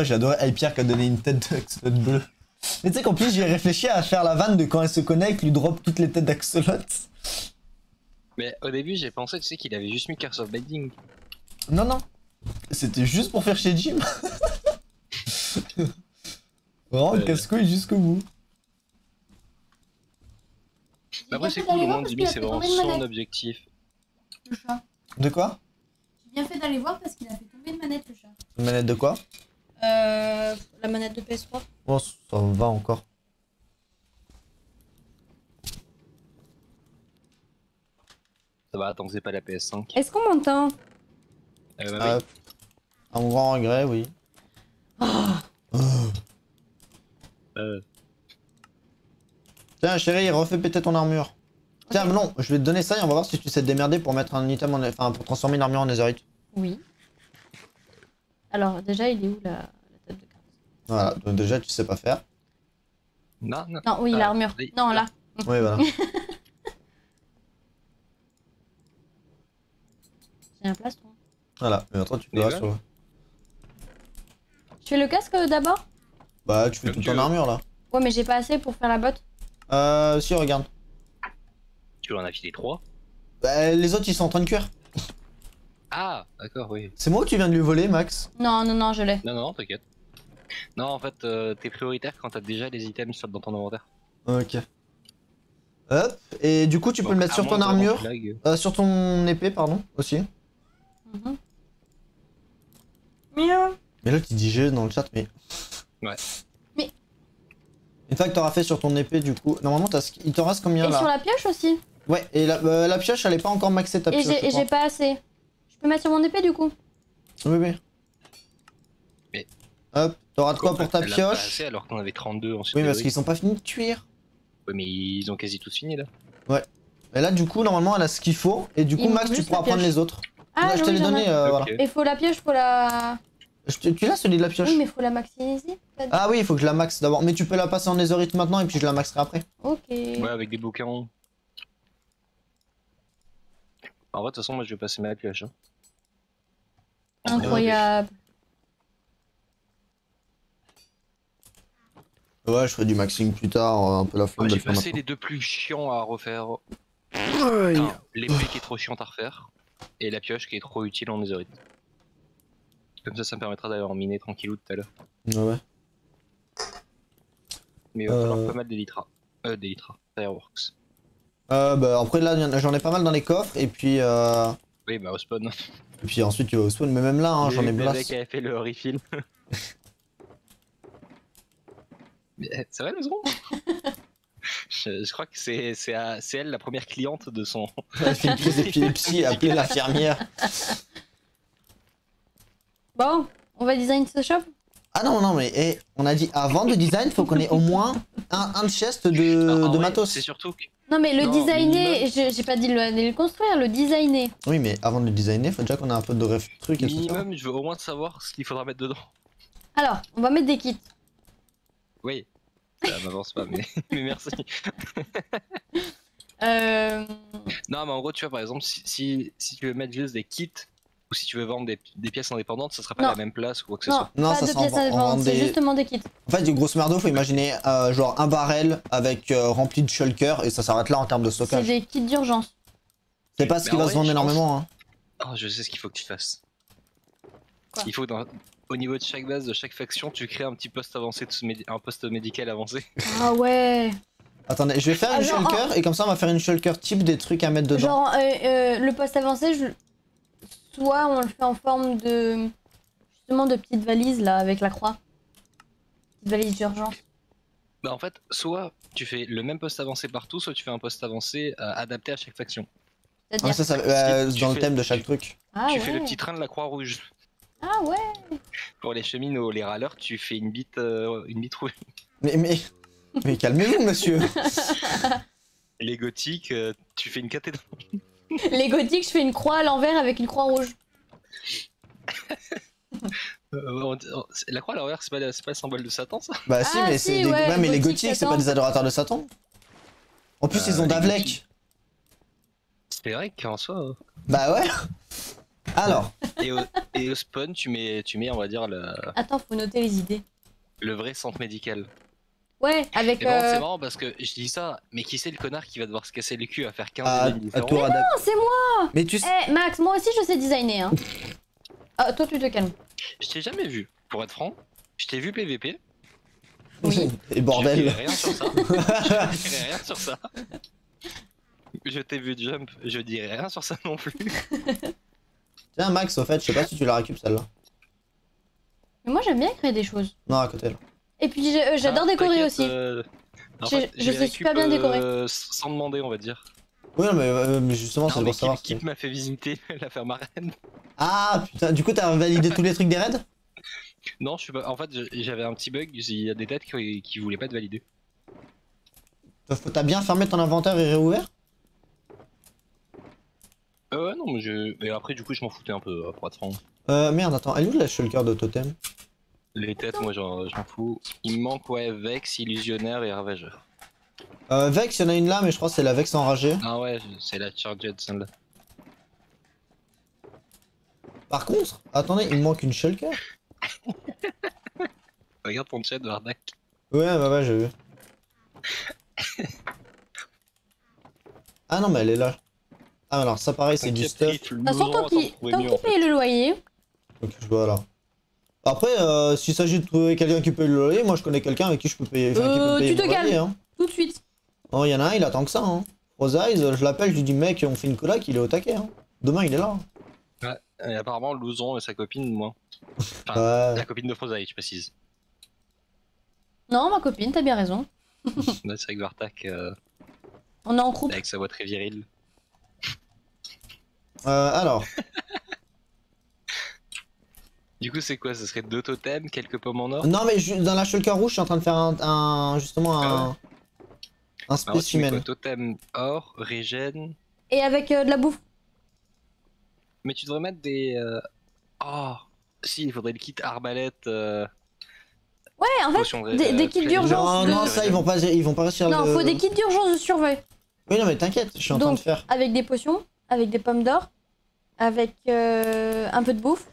J'ai adoré Hypierre qui a donné une tête d'Axolot bleu. Mais tu sais qu'en plus, j'ai réfléchi à faire la vanne de quand elle se connecte, lui drop toutes les têtes d'Axolot. Mais au début, j'ai pensé, tu sais, qu'il avait juste mis Curse of Binding. Non, non. C'était juste pour faire chez Jim. Vraiment, casse-couille jusqu'au bout. Après, c'est cool, au moins, Jimmy, c'est vraiment son objectif. Le chat. De quoi? J'ai bien fait d'aller voir parce qu'il a fait tomber une manette, le chat. Une manette de quoi? La manette de PS3. Oh, ça va encore. Ça va, tant que c'est pas la PS5. Est-ce qu'on m'entend? Oui. À mon grand regret, oui. Tiens, chérie, refais péter ton armure. Tiens, Ok. non, je vais te donner ça et on va voir si tu sais te démerder pour mettre un item en... Enfin, pour transformer une armure en netherite. Oui. Alors, déjà, il est où la tête de carte? Voilà, donc déjà, tu sais pas faire. Non, non. Non, oui, Ah, l'armure. oui. Non, là. Oui, voilà. J'ai un plastron. Voilà, mais toi, tu peux Mais là là. sur... Tu fais le casque d'abord? Bah, tu fais Comme toute tu ton veux. armure là. Ouais, mais j'ai pas assez pour faire la botte. Si, regarde. Tu en as filé 3. Bah, les autres, ils sont en train de cuire. Ah, d'accord, oui. C'est moi ou tu viens de lui voler, Max? Non, non, non, je l'ai. Non, non, t'inquiète. Non, en fait, t'es prioritaire quand t'as déjà les items dans ton inventaire. Ok. Hop, et du coup, tu peux Donc, le mettre à sur moins ton que vraiment armure. tu lagues. Sur ton épée, pardon, aussi. Mhm. Miaou. Mais là, tu dis G dans le chat, mais... Ouais. Mais- Une fois que t'auras fait sur ton épée, du coup... Normalement, il t'en reste combien Et là? sur la pioche aussi. Ouais, et la pioche, elle est pas encore maxée ta Et pioche, je j'ai crois. pas assez. Je peux mettre sur mon épée du coup. Oui, oui. Mais- Hop, t'auras de quoi pour ta Elle a pas pioche? assez alors qu'on avait 32 ensuite. Oui, parce qu'ils sont pas finis de cuire. Ouais, mais ils ont quasi tous fini là. Et là, du coup, normalement, elle a ce qu'il faut. Et du Il coup, manque Max, tu juste pourras la prendre pioche. les autres. Ah, Là, je te oui, l'ai j'en donné, ai. voilà. Ok. Et faut la pioche, faut la. Tu l'as celui de la pioche? Oui, mais faut la maximiser. t'as dit. Ah oui, il faut que je la max d'abord. Mais tu peux la passer en netherite maintenant et puis je la maxerai après. Ok. Ouais, avec des bouquins. En vrai, de toute façon, moi je vais passer ma pioche. Hein. Incroyable. Ouais, je ferai du maxing plus tard, un peu la flemme Moi de j'ai le faire passé maintenant. les deux plus chiants à refaire. Enfin, l'épée qui est trop chiante à refaire. Et la pioche qui est trop utile en netherite. Comme ça me permettra d'aller en miner tranquillou tout à l'heure. Ouais. Mais il va falloir pas mal d'elytra. Fireworks. Bah après là, j'en ai pas mal dans les coffres et puis Oui, bah au spawn. ensuite tu vas au spawn. Mais même là, hein, j'en ai Le blast. mec avait fait le refill. Mais c'est vrai, Lezron je crois que c'est elle la première cliente de son. Elle fait une crise d'épilepsie, appelez l'infirmière. Bon, on va design ce shop. Ah non, non, mais on a dit avant de design, faut qu'on ait au moins un chest En de vrai, matos. C'est surtout que. Non, mais le Non, designer, j'ai pas dit le construire, le designer. Oui, mais avant de le designer, faut déjà qu'on ait un peu de trucs, etc. Minimum, je veux au moins savoir ce qu'il faudra mettre dedans. Alors, on va mettre des kits. Oui. Ça m'avance pas, mais, mais merci. Non, mais en gros, tu vois, par exemple, si tu veux mettre juste des kits, ou si tu veux vendre des pièces indépendantes, ça sera pas Non. la même place ou quoi que ce Non, soit. Non, pas ça de sera pièces en indépendantes, vend c'est des- justement des kits. En fait, grosso merdo, faut imaginer genre un barrel avec rempli de shulker et ça s'arrête là en termes de C'est stockage. des kits d'urgence. C'est pas ce Mais qui en va vrai, se vendre je pense- énormément. Hein. Oh, je sais ce qu'il faut que tu fasses. Quoi Il faut, au niveau de chaque base, de chaque faction, tu crées un petit poste avancé, un poste médical avancé. Ah ouais. Attendez, je vais faire Ah, une genre, shulker et comme ça on va faire une shulker type des trucs à mettre dedans. Genre, le poste avancé, soit on le fait en forme de. Justement, de petites valises là, avec la croix. Petite valise d'urgence. Bah, en fait, soit tu fais le même poste avancé partout, soit tu fais un poste avancé adapté à chaque faction. Ouais, C'est-à-dire. ça, Tu dans le fais- thème de chaque truc. Ah tu ouais. fais le petit train de la Croix-Rouge. Ah ouais. Pour les cheminots, les râleurs, tu fais une bite rouge. Mais Mais calmez-vous, monsieur. Les gothiques, tu fais une cathédrale. Les gothiques, je fais une croix à l'envers avec une croix rouge. La croix à l'envers, c'est pas le symbole de Satan, ça? Bah si, Ah, mais si, c'est des... ouais, mais les gothique, gothiques, c'est pas Satan. des adorateurs de Satan. En plus, ils ont les Davlek. gothiques. C'est vrai qu'en soi. Bah ouais. Alors, Et au spawn, tu mets, on va dire, Attends, faut noter les idées. le vrai centre médical. Ouais, avec. Et bon, c'est marrant parce que je dis ça, mais qui c'est le connard qui va devoir se casser le cul à faire 15 à événements différents? tour adapté. Non, c'est moi. Mais tu sais... Eh, Max, moi aussi je sais designer. Hein. Ah, toi, tu te calmes. Je t'ai jamais vu, pour être franc. Je t'ai vu PVP. Oui. Et Je bordel. dirais rien sur ça. Je dirais rien sur ça. Je t'ai vu jump, je dirais rien sur ça non plus. Tiens, Max, au fait, je sais pas si tu la récupères celle-là. Mais moi, j'aime bien créer des choses. Non, à côté là. Et puis, j'adore Ah, décorer t'inquiète, aussi. en Je- fait, je les sais super récup, bien décorer. Sans demander, on va dire. Oui, non, mais justement, c'est Non, mais pour savoir. Kip m'a fait visiter la ferme arène. Ah, putain, du coup, t'as validé tous les trucs des raids? Non, je suis pas. En fait, j'avais un petit bug. Il y a des têtes qui voulaient pas être validées. T'as bien fermé ton inventaire et réouvert? Ouais, non, mais après, du coup, je m'en foutais un peu, pour être franc. Merde, attends, elle est où la shulker de totem? Les têtes, moi, j'en fous. Il me manque, ouais, Vex, Illusionnaire et Ravageur. Vex, y'en a une là, mais je crois que c'est la Vex enragée. Ah ouais, c'est la Charged, celle-là. Par contre, attendez, il me manque une shulker. Regarde ton chat, Vardak. Ouais, bah ouais, j'ai vu. Ah non, mais elle est là. Ah, alors ça pareil, c'est du stuff. De toute façon, tant qu'il paye le loyer. Donc voilà. Après, s'il s'agit de trouver quelqu'un qui paye le loyer, moi je connais quelqu'un avec qui je peux payer. Enfin, qui peut payer Tu te mon loyer, calmes. hein. Tout de suite. Oh, il y en a un, il attend que ça. Hein. Rose Eyes, je l'appelle, je lui dis mec, on fait une colac, il est au taquet. Hein. Demain, il est là. Ouais, et apparemment, Louzon et sa copine, moi. Enfin, Ouais. la copine de Frozaï, je précise. Non, ma copine, t'as bien raison. Là, c'est avec Vartak, On est en groupe. avec sa voix très virile. Alors, Du coup, c'est quoi? Ce serait 2 totems, quelques pommes en or? non mais dans la shulker rouge, je suis en train de faire justement Ah un Alors, tu mets quoi? spécimen. Totem or, régène. Et avec de la bouffe. Mais tu devrais mettre des. Oh! Si, il faudrait le kit arbalète. Ouais, en fait, Potion de- des kits très- d'urgence. Non, non, ça ils vont pas réussir Non, le... faut des kits d'urgence de survie. Oui, non mais t'inquiète, je suis en train de faire. Avec des potions, avec des pommes d'or, avec un peu de bouffe.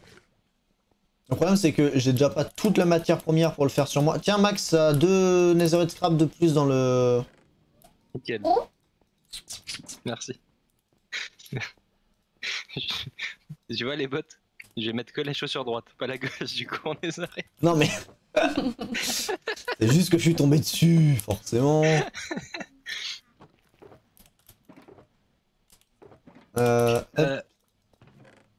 Le problème c'est que j'ai déjà pas toute la matière première pour le faire sur moi. Tiens Max, 2 netherite scrap de plus dans le... Nickel. Oh. Merci. Tu vois les bottes? Je vais mettre que la chaussure droite, pas la gauche, du coup on les arrête. Non mais... c'est juste que je suis tombé dessus, forcément. Hop.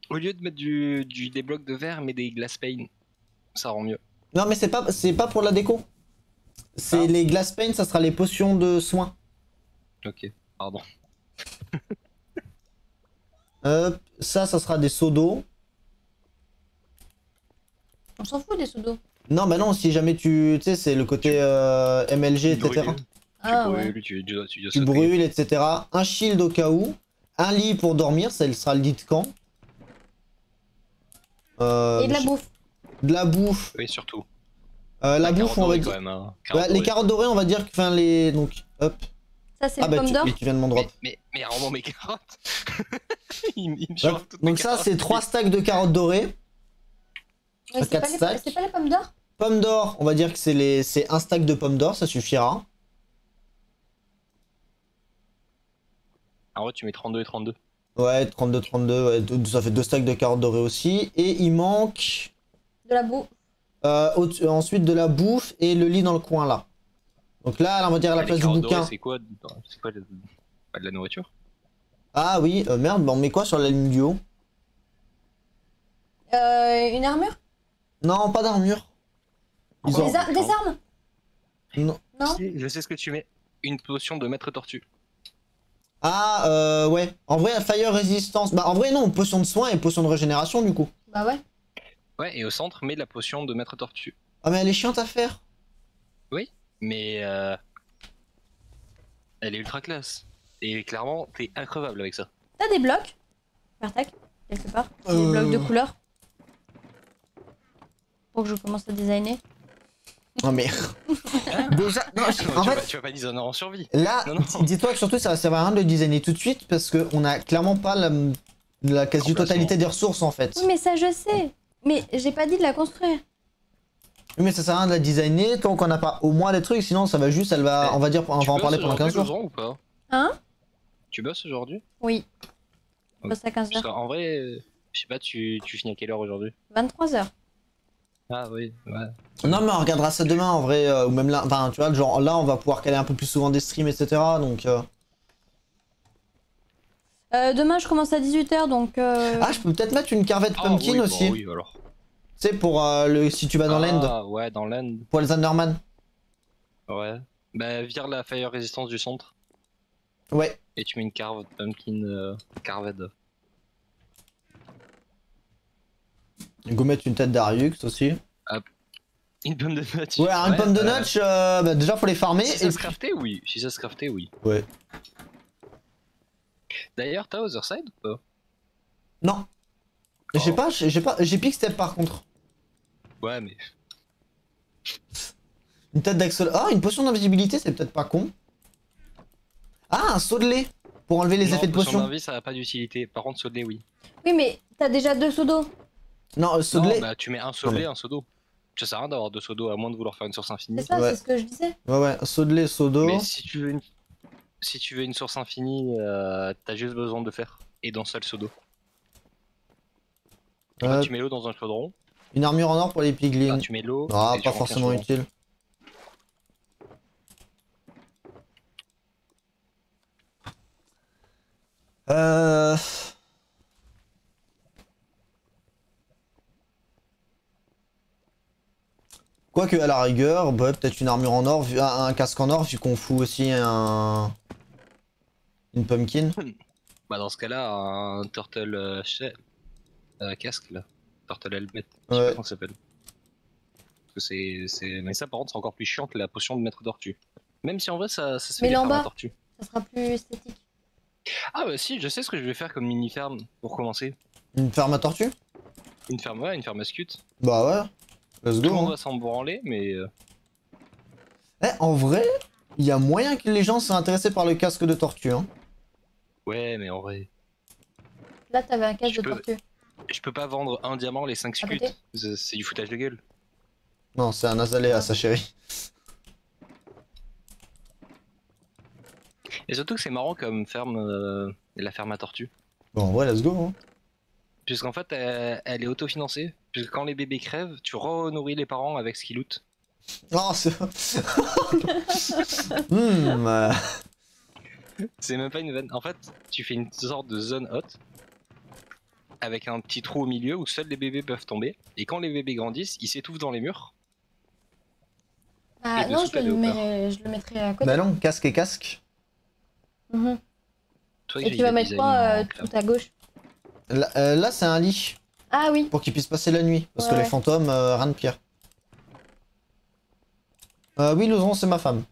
Au lieu de mettre des blocs de verre, mais des glass pane, ça rend mieux. Non mais c'est pas pour la déco. C'est Ah. les glass paint, ça sera les potions de soins. Ok, pardon. Ça sera des seaux d'eau. On s'en fout des seaux d'eau. Non bah non, si jamais tu sais, c'est le côté MLG, etc. Brûles. Ah tu ouais. brûles, tu dois Tu sauter. brûles, etc. Un shield au cas où. Un lit pour dormir, ça sera le lit de camp. Et de la bouffe. De la bouffe. Oui, surtout. La bouffe, carotte on va dorée, dire. quand même, hein. Ouais, les carottes dorées, on va dire que. Enfin, les. Donc, hop. Ça, c'est Ah les bah, pommes d'or. oui, tu viens de mon drop. Mais rends-moi mes carottes. il me Hop. change toutes mes Donc, ça, carottes. c'est 3 stacks de carottes dorées. Mais c'est pas, 4 stacks. c'est pas les pommes d'or? Pommes d'or, on va dire que c'est un stack de pommes d'or, ça suffira. En vrai, tu mets 32 et 32. Ouais, 32, 32, ouais, ça fait 2 stacks de carottes dorées aussi. Et il manque De la bouffe. ensuite de la bouffe et le lit dans le coin là. Donc là, on va dire à la Les place du carottes bouquin. dorées, c'est quoi? C'est pas de la nourriture? Ah oui, merde, bah on met quoi sur la ligne du haut? Une armure? Non, pas d'armure. Ils ont... Des armes? Non. Non? Je sais ce que tu mets. Une potion de maître tortue. Ah, ouais. En vrai, fire résistance. Bah, en vrai, non, potion de soin et potion de régénération du coup. Bah ouais. Ouais, et au centre, mets la potion de maître tortue. Ah, mais elle est chiante à faire. Mais Elle est ultra classe. Et clairement, t'es increvable avec ça. T'as des blocs, Bartak, quelque part. Des blocs de couleur. Pour que je commence à designer. Oh mais. Déjà, non, en fait, Tu vas pas designer en survie. là, Non, non. dis-toi que surtout ça va servir à rien de le designer tout de suite parce qu'on a clairement pas la quasi-totalité des ressources en fait. Oui, mais ça, je sais. Mais j'ai pas dit de la construire. Oui, mais ça sert à rien de la designer tant qu'on n'a pas au moins des trucs, sinon ça va juste, elle va, on va dire, on va en parler pendant 15 jours. Ou pas Hein? Tu bosses aujourd'hui? Oui. Ok. Passe à 15 Parce h. qu'en vrai, je sais pas, tu finis à quelle heure aujourd'hui? 23 h. Ah oui, ouais. Non, mais on regardera ça demain en vrai, ou même là, enfin, tu vois, genre là, on va pouvoir caler un peu plus souvent des streams, etc. Donc. Demain, je commence à 18 h, donc. Ah, je peux peut-être mettre une carvette Ah, pumpkin oui, aussi. Bah, oui, alors. Tu sais, pour si tu vas dans l'end, Ah, ouais, dans l'end. pour les Underman. Ouais. Bah, vire la fire résistance du centre. Ouais. Et tu mets une carve pumpkin carved. Go mettre une tête d'Ariux aussi. Une pomme de notch. Ouais, une pomme de notch, bah, déjà faut les farmer. Si et ça se puis- craftait, oui. Si ça se craftait, oui. Ouais. D'ailleurs, t'as Otherside ou pas? Non. J'ai pas, j'ai pick step par contre. Ouais, mais. Une tête d'Axol. Ah, une potion d'invisibilité, c'est peut-être pas con. Ah, un saut de lait pour enlever les Non, effets de potion. d'invie, ça a pas d'utilité. Par contre, saut de lait, oui. Oui, mais t'as déjà 2 seaux d'eau. Non, saut de Non, lait. bah, tu mets un saut de lait, un saut d'eau. Ça sert à rien d'avoir deux seaux d'eau à moins de vouloir faire une source infinie. C'est ça, Ouais. c'est ce que je disais. Ouais, ouais, saut de lait, saut d'eau. Mais si tu veux une source infinie, t'as juste besoin de fer et d'un seul seau d'eau. Euh, Tu mets l'eau dans un chaudron, Une armure en or pour les piglins. tu mets l'eau. Ah, et tu pas remplis un forcément chaudron. utile. Euh... Quoique à la rigueur, bah, peut-être une armure en or, un casque en or, vu qu'on fout aussi une pumpkin. Bah dans ce cas-là, un turtle casque là. Turtle helmet. Je sais Ouais. pas comment ça s'appelle. Parce que Mais ça par contre c'est encore plus chiant que la potion de maître tortue. Même si en vrai ça se fait Mais des là en fermes à bas. tortue. Ça sera plus esthétique. Ah bah si, je sais ce que je vais faire comme mini ferme pour commencer. Une ferme à tortue? Une ferme, ouais, une ferme à scute. Bah ouais, let's Tout le go. monde Hein. va s'en branler, mais Eh, en vrai, il y a moyen que les gens soient intéressés par le casque de tortue. Hein. ouais, mais en vrai, Là, t'avais un casque Je de peux- tortue. je peux pas vendre un diamant les 5 À côté. scutes. C'est du foutage de gueule. Non, c'est un azalée à sa chérie. Et surtout que c'est marrant comme ferme, la ferme à tortue. Bon, en vrai, let's go. Hein. Puisqu'en fait, elle est autofinancée. Puisque quand les bébés crèvent, tu renourris les parents avec ce qu'ils lootent. Oh, c'est... Hmm, C'est même pas une vanne. En fait, tu fais une sorte de zone haute avec un petit trou au milieu où seuls les bébés peuvent tomber. Et quand les bébés grandissent, ils s'étouffent dans les murs. Ah Et non, dessous, t'as des hauteurs. je le mettrai à côté. Bah non, casque et casque. Mhm. Toi, Et j'ai tu vas le mettre design quoi en tout à gauche? Là, c'est un lit Ah oui. pour qu'ils puissent passer la nuit. Parce que Ouais. les fantômes, rien de pire. Oui, Lozon, c'est ma femme.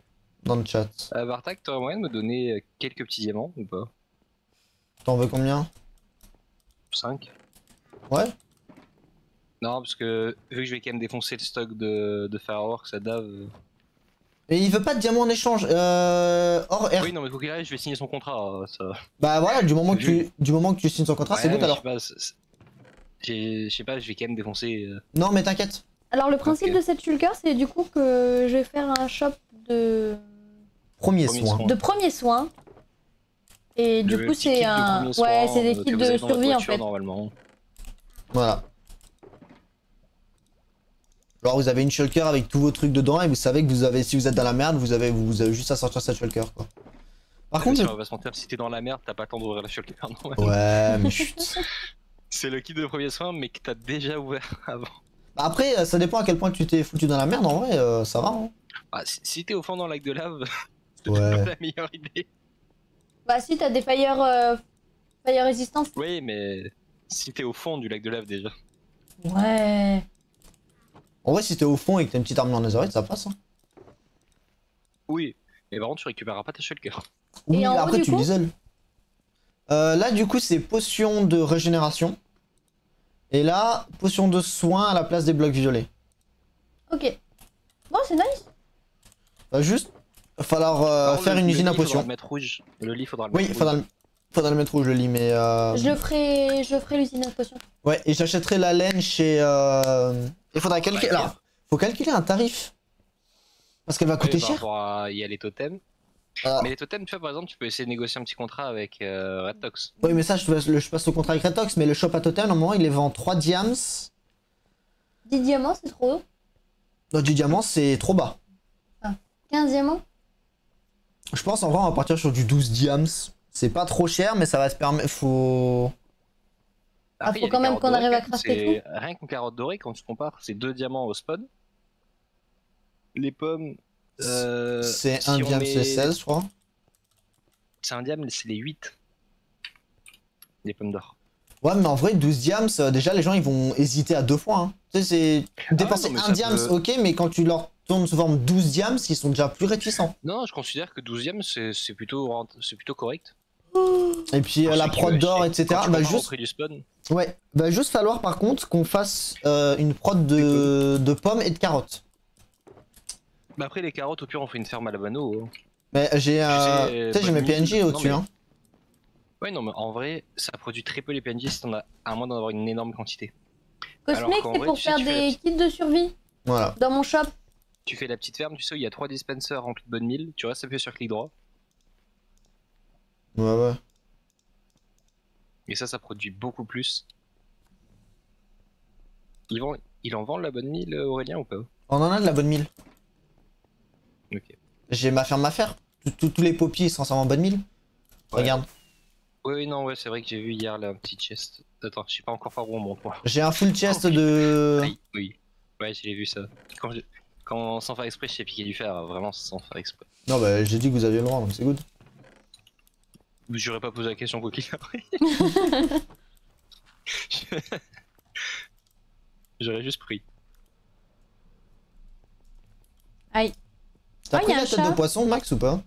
Dans le chat. Bartak, t'aurais moyen de me donner quelques petits diamants ou pas? T'en veux combien? 5? Ouais. Non, parce que vu que je vais quand même défoncer le stock de Fireworks à Dave. Et il veut pas de diamant en échange. Or, R. Oui, non, mais faut qu'il arrive, je vais signer son contrat. Ça... Bah voilà, du moment que tu signes son contrat, c'est Ouais, good mais alors. Je sais pas, je sais pas, je vais quand même défoncer. Non, mais t'inquiète. Alors le principe Ok. de cette shulker, c'est du coup que je vais faire un shop de Premier Premier soin. soin. premiers soins. Et du Le coup, petit kit c'est de un. premier soin, Ouais, c'est des que kits vous de avez dans votre survie en voiture, fait. Normalement. Voilà. Alors vous avez une shulker avec tous vos trucs dedans et vous savez que vous avez, si vous êtes dans la merde, vous avez juste à sortir cette shulker quoi. Par Mais contre, si on va pas se mentir, si t'es dans la merde, t'as pas le temps d'ouvrir la shulker. ouais, mais chut. C'est le kit de premier soin, mais que t'as déjà ouvert avant. Bah après, ça dépend à quel point tu t'es foutu dans la merde. En vrai, ça va. Hein. Ah, si t'es au fond dans le lac de lave, c'est Ouais. pas la meilleure idée. Bah si, t'as des fire résistance. Oui, mais si t'es au fond du lac de lave déjà. Ouais. En vrai, si t'es au fond et que t'as une petite armure en netherite, ça passe. Hein. Oui, Mais par contre, tu récupéreras pas ta shulker. Oui, Et en haut, après du tu coup l'isoles. Là du coup c'est potion de régénération. Et là, potion de soin à la place des blocs violets. Ok. Bon, c'est nice. Va juste falloir Par contre, faire une usine à lit, faudra potions. le mettre rouge. Le lit, faudra le Oui, mettre rouge. faudra le mettre rouge le lit, mais Je ferai l'usine à potions. ouais, et j'achèterai la laine chez il faudra calculer. Bah, Alors, faut calculer un tarif. Parce qu'elle va coûter Oui, par cher. rapport à- il y a les totems. Ah. Mais les totems, tu vois, par exemple, tu peux essayer de négocier un petit contrat avec Red Tox. Oui, mais ça, je passe le contrat avec Retox, mais le shop à totem, normalement, il les vend 3 diams. 10 diamants, c'est trop haut. Non, 10 diamants, c'est trop bas. 15 diamants. Je pense, en vrai, on va partir sur du 12 diams. C'est pas trop cher, mais ça va se permettre. Faut. Après, faut il y a quand les même carottes qu'on dorées, arrive à quand même. crafter C'est- Rien qu'en carottes dorées, quand tu compares, c'est 2 diamants au spawn. Les pommes. C'est si un on diam, met- c'est 16, je crois. C'est un diam, c'est les 8. Les pommes d'or. Ouais, mais en vrai, 12 diams, déjà, les gens, ils vont hésiter à 2 fois. Hein. Tu sais, c'est. Dépenser non, mais un ça diams, peut- ok, mais quand tu leur tournes sous forme 12 diams, ils sont déjà plus réticents. Non, je considère que 12ème, c'est plutôt correct. Et puis, Pour la ceux qui prod veulent d'or, acheter. etc. Quand tu Va compares au juste. prix du spawn. Ouais, va juste falloir, par contre, qu'on fasse une prod de pommes et de carottes. Bah après, les carottes, au pire, on fait une ferme à la bano. Hein. Mais j'ai sais, tu sais, j'ai mes bonne PNJ mine. au-dessus, Non, mais- hein. Ouais, non, mais en vrai, ça produit très peu les PNJ si t'en as, à moins d'en avoir une énorme quantité. Cosmic, qu'en c'est vrai, pour tu sais, faire tu fais des kits de survie Voilà. dans mon shop. Tu fais la petite ferme, tu sais, où il y a 3 dispensers remplis de bonnes milles, tu restes appuyé sur clic droit, Ouais, ouais. et ça produit beaucoup plus. Il en vend la bonne mille, Aurélien, ou pas? On en a de la bonne mille. Ok. J'ai ma ferme à faire. Tous les poppies sont en bonne mille. Ouais. Regarde. Oui, non, ouais, c'est vrai que j'ai vu hier là un petit chest. Attends, je sais pas encore par où on monte, moi. J'ai un full chest de. Oui, oui. Ouais, j'ai vu ça. Quand sans faire exprès, je t'ai piqué du fer, vraiment sans faire exprès. Non, bah, j'ai dit que vous aviez le droit, donc c'est good. J'aurais pas posé la question quoi qu'il arrive. J'aurais juste pris. Aïe. T'as Ah, pris y a la un tête chat. de poisson, Max, ou pas?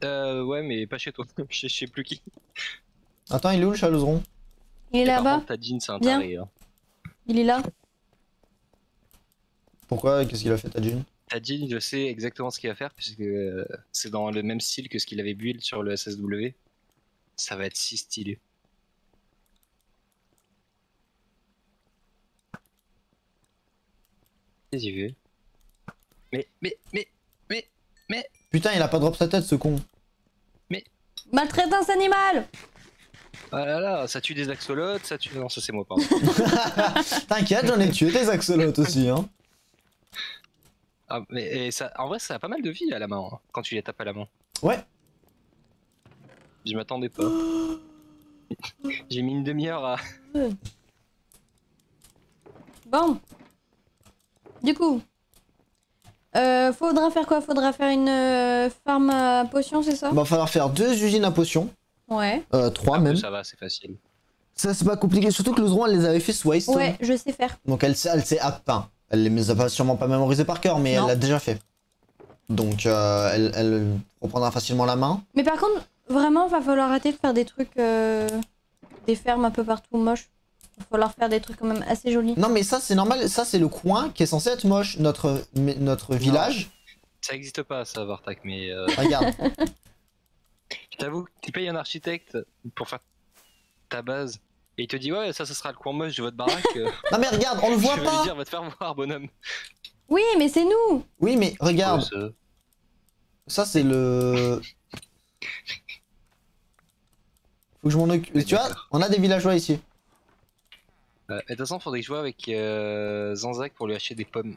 Ouais, mais pas chez toi. Je sais plus qui. Attends, il est où le chaleusron? Il est Et par là-bas. contre, ta jean, c'est un Viens. taré. Hein. Il est là. Pourquoi? Qu'est-ce qu'il a fait, ta jean? Ta jean, je sais exactement ce qu'il va faire, puisque c'est dans le même style que ce qu'il avait build sur le SSW. Ça va être si stylé. Qu'est-ce qu'il fait? Mais. Putain, il a pas drop sa tête, ce con. Maltraitance animale. Ah là là, ça tue des axolotes, ça tue. Non, ça c'est moi, pardon. T'inquiète, j'en ai tué des axolotes aussi, hein. Ah, mais et ça, en vrai, ça a pas mal de vie à la main, hein, quand tu les tapes à la main. Ouais. Je m'attendais pas. J'ai mis une demi-heure à. Bon. Du coup. Faudra faire quoi? Faudra faire une farm à potions, c'est ça? Va falloir faire 2 usines à potions. Ouais. 3 Ah, même. ça va, c'est facile. Ça, c'est pas compliqué. Surtout que le Zron, elle les avait fait sous Waystone. Ouais, je sais faire. Donc elle sait à peint. Elle les a pas, sûrement pas mémorisé par cœur, mais Non. elle l'a déjà fait. Donc elle reprendra facilement la main. Mais par contre, vraiment, va falloir arrêter de faire des trucs. Des fermes un peu partout moches. Va falloir faire des trucs quand même assez jolis. Non mais ça c'est normal, ça c'est le coin qui est censé être moche. Notre village. Ça existe pas, ça, Vartak, mais. Regarde. Je t'avoue, tu payes un architecte pour faire ta base, et il te dit, ouais, ça sera le coin moche de votre baraque. Non mais regarde, on le voit Je vais lui pas. dire, va te faire voir, bonhomme. Oui, mais c'est nous. Oui mais regarde, Ouais, ça c'est le. Faut que je m'en occupe. Ouais, Tu vois, d'accord. on a des villageois ici. Et de toute façon, faudrait que je joue avec Zanzak pour lui acheter des pommes.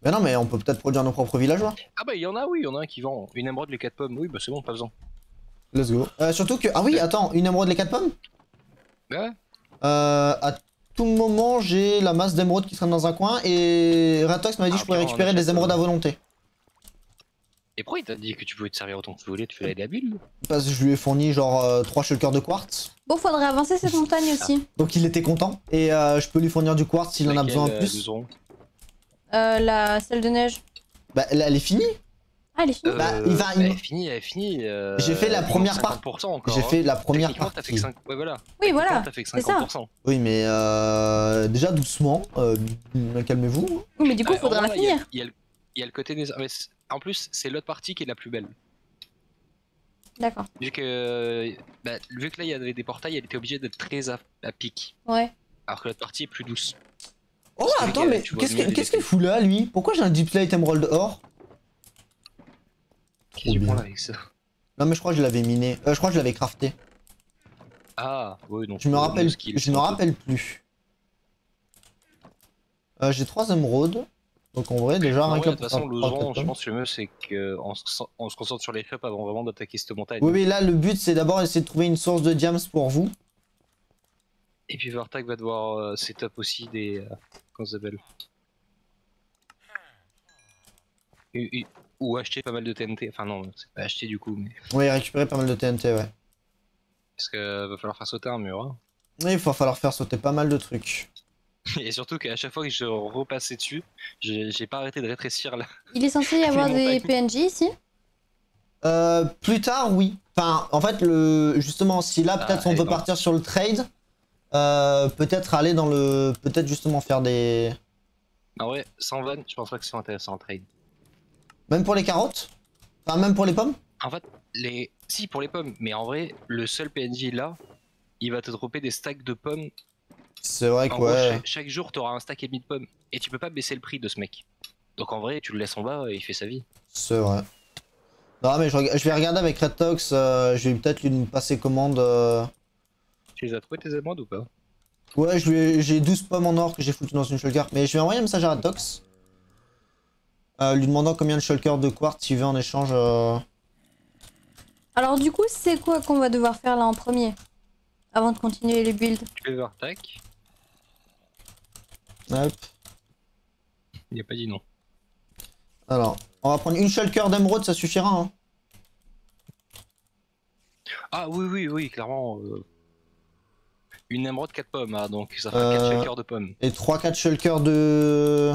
Mais non mais on peut peut-être produire nos propres villageois. Ah bah, il y en a, oui, il y en a un qui vend une émeraude, les 4 pommes. Oui, bah c'est bon, pas besoin. Let's go. Surtout que ah oui attends, une émeraude les 4 pommes. Ouais. À tout moment j'ai la masse d'émeraudes qui traîne dans un coin et Ratox m'a dit que je pourrais on récupérer achète, des émeraudes à volonté. Et pourquoi il t'a dit que tu pouvais te servir autant que tu voulais? Tu fais la bulle? Parce que je lui ai fourni genre 3 shulkers de quartz. Bon, faudrait avancer cette montagne aussi. Donc il était content. Et je peux lui fournir du quartz s'il en a besoin en plus. La salle de neige. Bah elle est finie. Ah, elle est finie. Bah, Elle est finie, elle est finie. J'ai fait la première partie. 50% encore. J'ai fait la première Techniquement, t'as fait partie. que 5... Ouais, voilà. Oui, Techniquement, voilà. T'as fait que c'est ça. 50%. Oui, mais déjà doucement. Calmez-vous. Oui, mais du coup, il faudra la Vraiment, là, finir. Il y a le côté des... En plus, c'est l'autre partie qui est la plus belle. D'accord. Vu que là, il y avait des portails, elle était obligée d'être très à pic. Ouais. Alors que l'autre partie est plus douce. Oh, Parce que attends, les gars, mais tu vois qu'est-ce mieux les qu'il fout là, lui? Pourquoi j'ai un Deep Slate Emerald or? Qu'est-ce que tu bien. prends là avec ça? Non, mais je crois que je l'avais miné. Je crois que je l'avais crafté. Ah, oui, donc... Je me rappelle, le skill, je me c'est un peu- rappelle plus. J'ai 3 émeraudes. Donc en vrai, déjà, Non, rien ouais, que de toute façon, le trois, vent, quatre je pommes. pense que le mieux, c'est qu'on se concentre sur les shops avant vraiment d'attaquer cette montagne. Oui, mais là, le but, c'est d'abord essayer de trouver une source de diams pour vous. Et puis Vartag va devoir setup aussi des... comment ça s'appelle? Ou acheter pas mal de TNT. Enfin non, c'est pas acheter du coup, mais... Oui, récupérer pas mal de TNT, ouais. Parce que va falloir faire sauter un mur. Hein. Oui, il va falloir faire sauter pas mal de trucs. Et surtout qu'à chaque fois que je repassais dessus, j'ai pas arrêté de rétrécir là. Il est censé y avoir Les des PNJ ici. Plus tard, oui. Enfin, en fait, justement, si là, peut-être on elle veut est dans- partir sur le trade, peut-être aller dans le... Peut-être justement faire des... En vrai, sans van, je pense pas que c'est intéressant en trade. Même pour les carottes? Enfin, même pour les pommes? En fait, si pour les pommes, mais en vrai, le seul PNJ là, il va te dropper des stacks de pommes. C'est vrai que En gros, ouais. chaque jour, t'auras un stack et demi de pommes. Et tu peux pas baisser le prix de ce mec. Donc en vrai, tu le laisses en bas et il fait sa vie. C'est vrai. Non, mais je vais regarder avec Red Tox, je vais peut-être lui passer commande. Tu les as trouvé tes émeraudes ou pas? Ouais, j'ai 12 pommes en or que j'ai foutu dans une shulker. Mais je vais envoyer un message à Red Tox. Lui demandant combien de shulkers de quartz il veut en échange. Alors, du coup, c'est quoi qu'on va devoir faire là en premier? Avant de continuer les builds. Tu peux Vartag. Hop. Il a pas dit non. Alors, on va prendre une shulker d'émeraude, ça suffira. Hein. Ah oui, clairement. Une émeraude 4 pommes, hein, donc ça fera 4 shulkers de pommes. Et 3-4 shulkers de...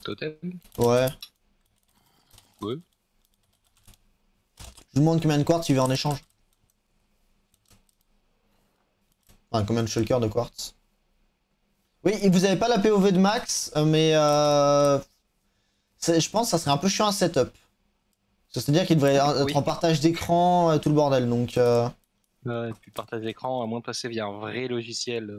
Totem. Ouais. Ouais. Je lui demande combien de quartz il veut en échange. Enfin, combien de shulkers de quartz. Oui, et vous avez pas la POV de max, mais je pense que ça serait un peu chiant à setup. C'est-à-dire qu'il devrait être Oui. en partage d'écran, tout le bordel, donc... Ouais, et puis partage l'écran, à moins de passer via un vrai logiciel.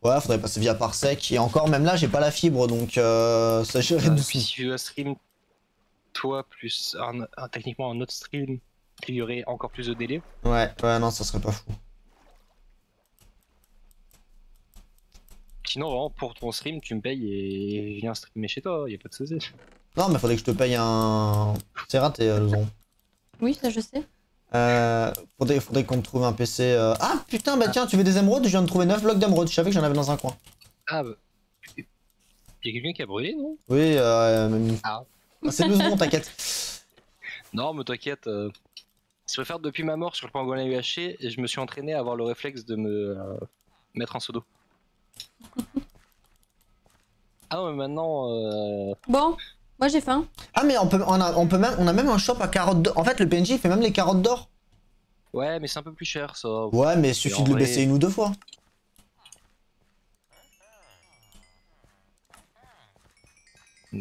Ouais, faudrait passer via Parsec, et encore, même là, j'ai pas la fibre, donc ça gérerait Puis dessus. si tu veux stream, toi, plus techniquement un autre stream, il y aurait encore plus de délai. Ouais, non, ça serait pas fou. Sinon, vraiment, pour ton stream, tu me payes et je viens streamer chez toi, y a pas de soucis. Non, mais faudrait que je te paye un... C'est raté, Lozon. Oui, ça je sais. Faudrait qu'on me trouve un PC... Ah, putain, bah tiens, tu veux des émeraudes? Je viens de trouver 9 blocs d'émeraudes, je savais que j'en avais dans un coin. Ah, bah. Y'a quelqu'un qui a brûlé, non? Oui, même... Ah. C'est Lozon, t'inquiète. Non, mais t'inquiète. Je préfère depuis ma mort sur le pangolin UHC et je me suis entraîné à avoir le réflexe de me mettre un pseudo. Ah non, mais maintenant. Bon, moi j'ai faim. Ah, mais on a même un shop à carottes d'or. En fait, le PNJ il fait même les carottes d'or. Ouais, mais c'est un peu plus cher ça. Ouais, mais il suffit en de le vrai- baisser une ou deux fois. Ouais.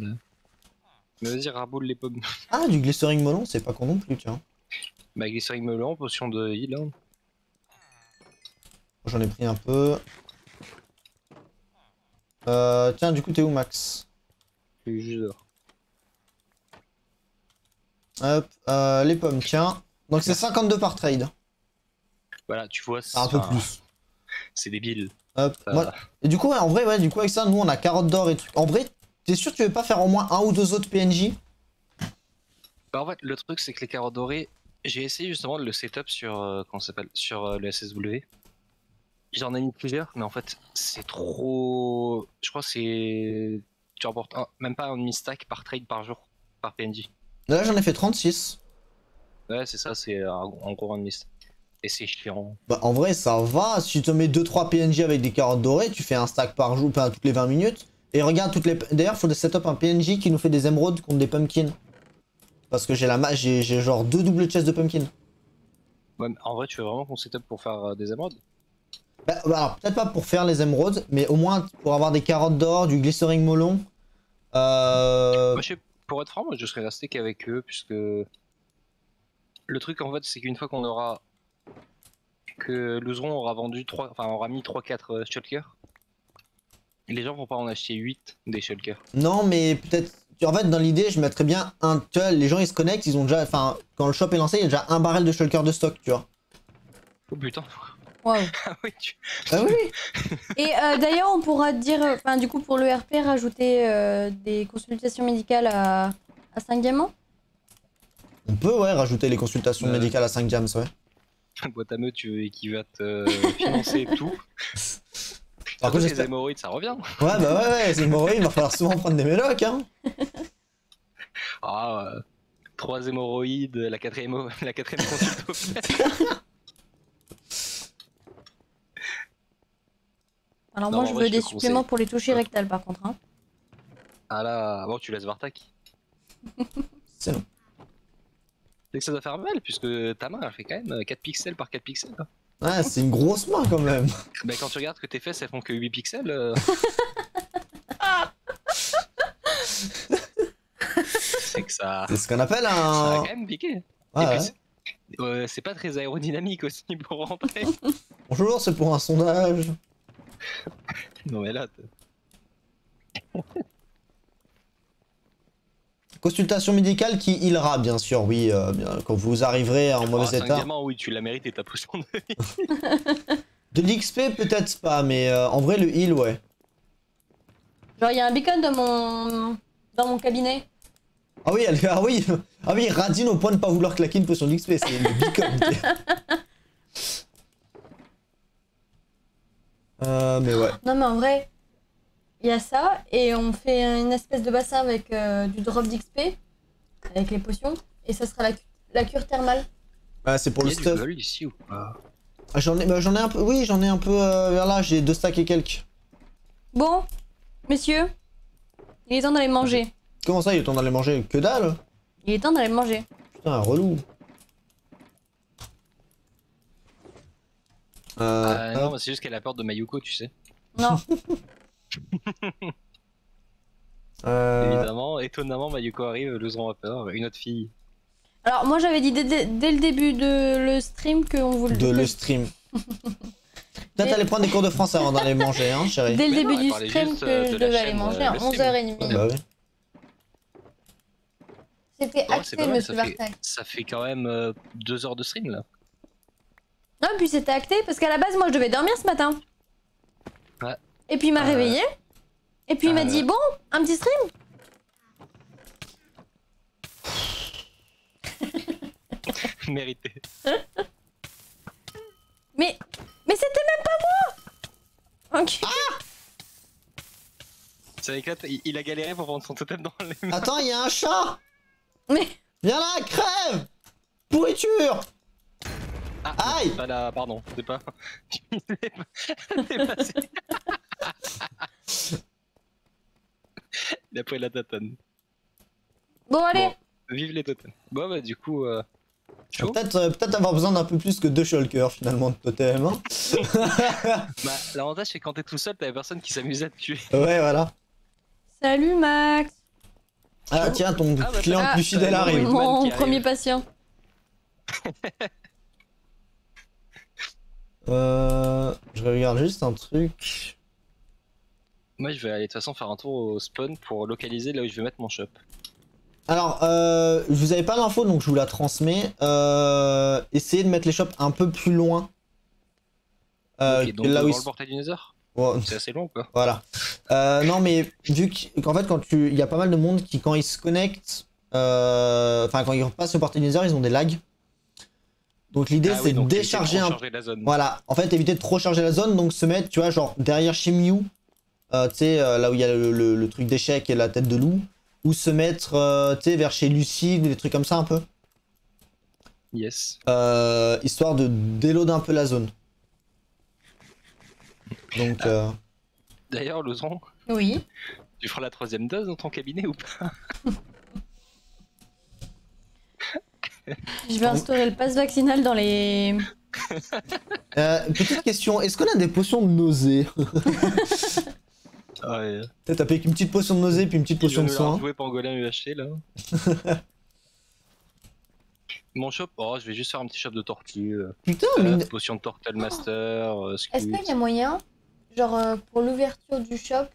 Mais vas-y, raboule les pommes. Ah, du glistering melon, c'est pas con non plus, tiens. Bah, glycérine melon, potion de heal. Hein. J'en ai pris un peu. Tiens, du coup, t'es où, Max? Je suis juste dehors. Hop, les pommes, tiens. Donc c'est 52 par trade. Voilà, tu vois, Ah, un peu plus. c'est débile. Hop, Ça- moi- Et du coup, ouais, en vrai, ouais, du coup, avec ça, nous, on a carottes d'or et trucs. En vrai, t'es sûr que tu veux pas faire au moins un ou deux autres PNJ? Bah, en fait, le truc, c'est que les carottes dorées, j'ai essayé justement de le setup sur, comment ça s'appelle, sur le SSW. J'en ai mis plusieurs, mais en fait, c'est trop. Je crois que c'est. Tu remportes même pas un demi-stack par trade par jour, par PNJ. Là, j'en ai fait 36. Ouais, c'est ça, c'est en gros un demi-stack. Et c'est chiant. Bah, en vrai, ça va. Si tu te mets 2-3 PNJ avec des carottes dorées, tu fais un stack par jour, enfin, toutes les 20 minutes. Et regarde toutes les... D'ailleurs, faut setup un PNJ qui nous fait des émeraudes contre des pumpkins. Parce que j'ai genre 2 doubles chests de pumpkins. Ouais, mais en vrai, tu veux vraiment qu'on setup pour faire des émeraudes? Bah, alors, peut-être pas pour faire les émeraudes, mais au moins pour avoir des carottes d'or, du glycering molon. Moi, pour être franc, moi, je serais resté qu'avec eux, puisque... Le truc, en fait, c'est qu'une fois qu'on aura... Que Loseron aura vendu 3... Enfin, aura mis 3-4 shulkers, les gens vont pas en acheter 8 des shulkers. Non, mais peut-être... En fait, dans l'idée, je mettrais bien un... Tu vois, les gens, ils se connectent, ils ont déjà... Enfin, quand le shop est lancé, il y a déjà un barrel de shulker de stock, tu vois. Oh putain. Waouh. Ah oui, tu... Ah oui. Et d'ailleurs, on pourra dire, enfin, du coup, pour le RP, rajouter des consultations médicales à 5 diamants. On peut, ouais, rajouter les consultations médicales à 5 diams, ouais. Boîte à meute qui va te financer tout. Par contre, les j'espère... hémorroïdes, ça revient. Ouais, bah ouais, c'est hémorroïdes, il va falloir souvent prendre des médocs, hein. Ah, 3 hémorroïdes, la quatrième consulto. Alors Non, moi, en je vrai, veux je des te suppléments conseille. pour les toucher rectales, par contre. Hein. Ah là, bon, tu laisses Vartak. C'est bon. C'est que ça doit faire mal, puisque ta main, elle fait quand même 4 pixels par 4 pixels. Ouais, c'est une grosse main, quand même. Bah, quand tu regardes que tes fesses, elles font que 8 pixels... c'est que ça... C'est ce qu'on appelle Ça a un... quand même piqué. Ouais, Et puis, ouais. c'est pas très aérodynamique aussi pour rentrer. Bonjour, c'est pour un sondage. Non mais là... Consultation médicale qui healera, bien sûr, oui, quand vous arriverez en mauvais 5 état. diamants, oui, tu l'as mérité ta potion de vie. De l'XP, peut-être pas, mais en vrai, le heal, ouais. Genre, il y a un beacon dans mon cabinet. Ah oui, ah oui, ah oui, Radine au point de pas vouloir claquer une potion d'XP, c'est le beacon. Mais ouais. Non, mais en vrai, il y a ça, et on fait une espèce de bassin avec du drop d'XP, avec les potions, et ça sera la cure thermale. Ouais, c'est pour Il le y a du stuff. gold ici ou pas? Ah, j'en ai un peu, oui, j'en ai un peu vers là, j'ai 2 stacks et quelques. Bon, messieurs, il est temps d'aller manger. Comment ça, il est temps d'aller manger? Que dalle? Il est temps d'aller manger. Putain, relou. Non, mais c'est juste qu'elle a peur de Mayuko, tu sais. Non. Évidemment, étonnamment, Mayuko arrive, Loseron a peur, une autre fille. Alors, moi, j'avais dit dès le début de le stream qu'on voulait... de le stream. Peut-être aller prendre des cours de français avant d'aller manger, hein, chérie. Dès le Mais non, début elle du parlait stream juste, que de je la devais aller chaîne, manger à le stream. 11h30. Bah oui. C'était Ouais, c'est acté, pas mal, monsieur Bartak. ça fait quand même 2 heures de stream là. Non, puis c'était acté parce qu'à la base, moi, je devais dormir ce matin. Ouais. Et puis il m'a réveillé. Et puis il m'a dit, bon, un petit stream. Mérité. Mais c'était même pas moi. Ok. Ça éclate, il a galéré pour prendre son totem dans les mains. Attends, il y a un chat. Mais Viens là, crève. Pourriture. Ah, Aïe. pas là, pardon, c'est pas... C'est passé. Il a pris la tatane. bon, allez. Bon, vive les totems. Bon bah du coup... chaud. Peut-être avoir besoin d'un peu plus que 2 shulkers finalement de totem. Hein. Bah, l'avantage c'est que quand t'es tout seul, t'as personne qui s'amuse à te tuer. Ouais, voilà. Salut Max. Ah tiens, ton Ah, bah, client le ah, plus fidèle oui. arrive. Mon qui arrive. premier patient. Je regarde juste un truc. Moi je vais aller de toute façon faire un tour au spawn pour localiser là où je vais mettre mon shop. Alors, vous avez pas l'info donc je vous la transmets. Essayez de mettre les shops un peu plus loin. Ok, donc que là où devant ils... le portail du Nether. Ouais, C'est assez long quoi. voilà. Non mais vu qu'en fait quand il y a pas mal de monde qui quand ils se connectent, enfin quand ils repassent au portail du Nether, ils ont des lags. Donc l'idée Ah c'est oui, de donc décharger un... charger la zone. Voilà, en fait éviter de trop charger la zone, donc se mettre, tu vois, genre derrière chez Mew, tu sais, là où il y a le truc d'échec et la tête de loup, ou se mettre, tu sais, vers chez Lucie, des trucs comme ça un peu, Yes. histoire de déloader un peu la zone. Donc, D'ailleurs, Loseron, Oui. Tu feras la 3ème dose dans ton cabinet ou pas? Je vais instaurer le pass vaccinal dans les... Petite question, est-ce qu'on a des potions de nausée? Ouais. Peut-être avec une petite potion de nausée puis une petite potion de soin. Jouer Pangolin UHC là. Mon shop, oh, je vais juste faire un petit shop de tortue. Putain, mais... Potion de Tortle Master, Est-ce qu'il y a moyen, genre pour l'ouverture du shop,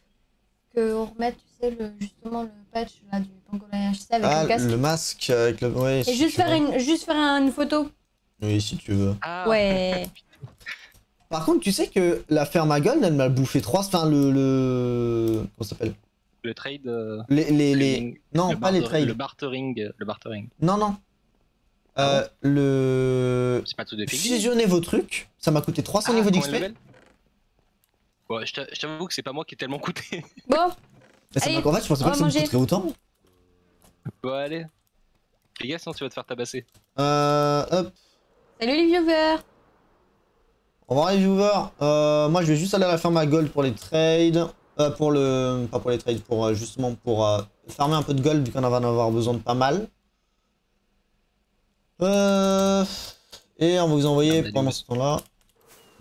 qu'on remette, tu sais, justement le patch là, du Pangolin HC avec le casque? Le masque avec le... Ouais, Et si juste tu faire, veux. juste faire une photo. Oui, si tu veux. Ah, Ouais. Par contre, tu sais que la ferme à gold, elle m'a bouffé 3... Enfin, le... Comment ça s'appelle? le trade. Les... Non, le pas les trades. Le bartering. Le bartering. Non, non. Ah Le... C'est pas tout de piggy. Fusionner vos trucs, ça m'a coûté 300 niveaux combien d'XP. de level? Ouais, je t'avoue que c'est pas moi qui ai tellement coûté. Bon, Mais ça allez, m'a... En fait, je pensais on pas va que ça me manger. coûterait autant. Bon, allez. Fais gaffe, sinon tu vas te faire tabasser. Hop. salut les viewers. Au revoir les viewers. Moi, je vais juste aller à la ferme à gold pour les trades. Pour le... Pas pour les trades, pour justement pour farmer un peu de gold vu qu'on va en avoir besoin de pas mal. Et on va vous envoyer pendant ce temps-là.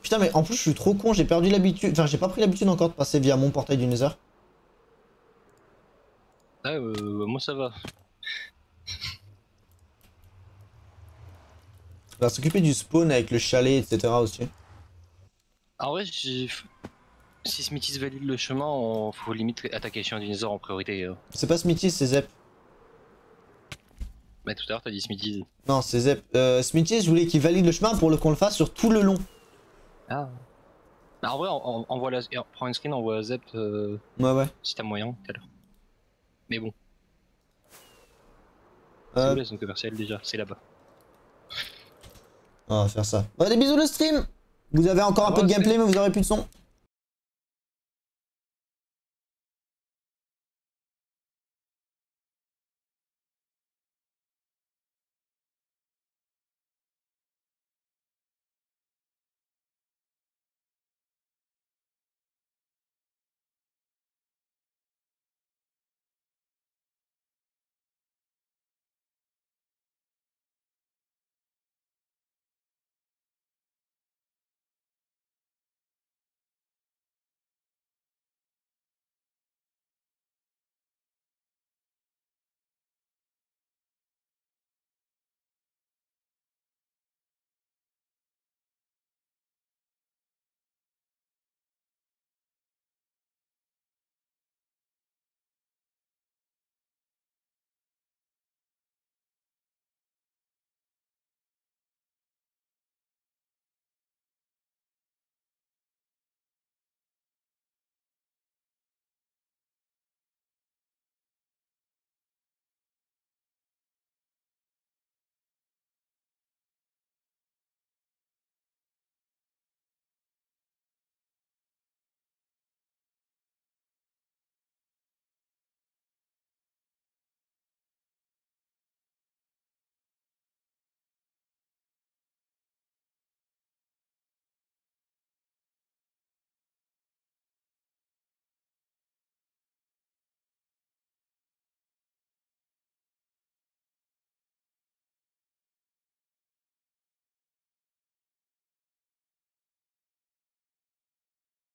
Putain, mais en plus, je suis trop con, j'ai perdu l'habitude. Enfin, j'ai pas pris l'habitude encore de passer via mon portail du Nether. Ah, moi ça va. On va s'occuper du spawn avec le chalet, etc. aussi. En vrai, si Smithy valide le chemin, faut limite attaquer les chiens du Nether en priorité. C'est pas Smithy, c'est Zep. Mais tout à l'heure, t'as dit Smithy. Non, c'est Zep. Smithy, je voulais qu'il valide le chemin pour qu'on le fasse sur tout le long. Ah. Bah, en vrai, prends une screen, envoie Zep Ouais. si t'as moyen tout à l'heure. Mais bon, Euh, c'est où son commercial déjà? C'est là-bas. on va faire ça. Des bisous le stream. Vous avez encore un peu de gameplay, mais vous aurez plus de son.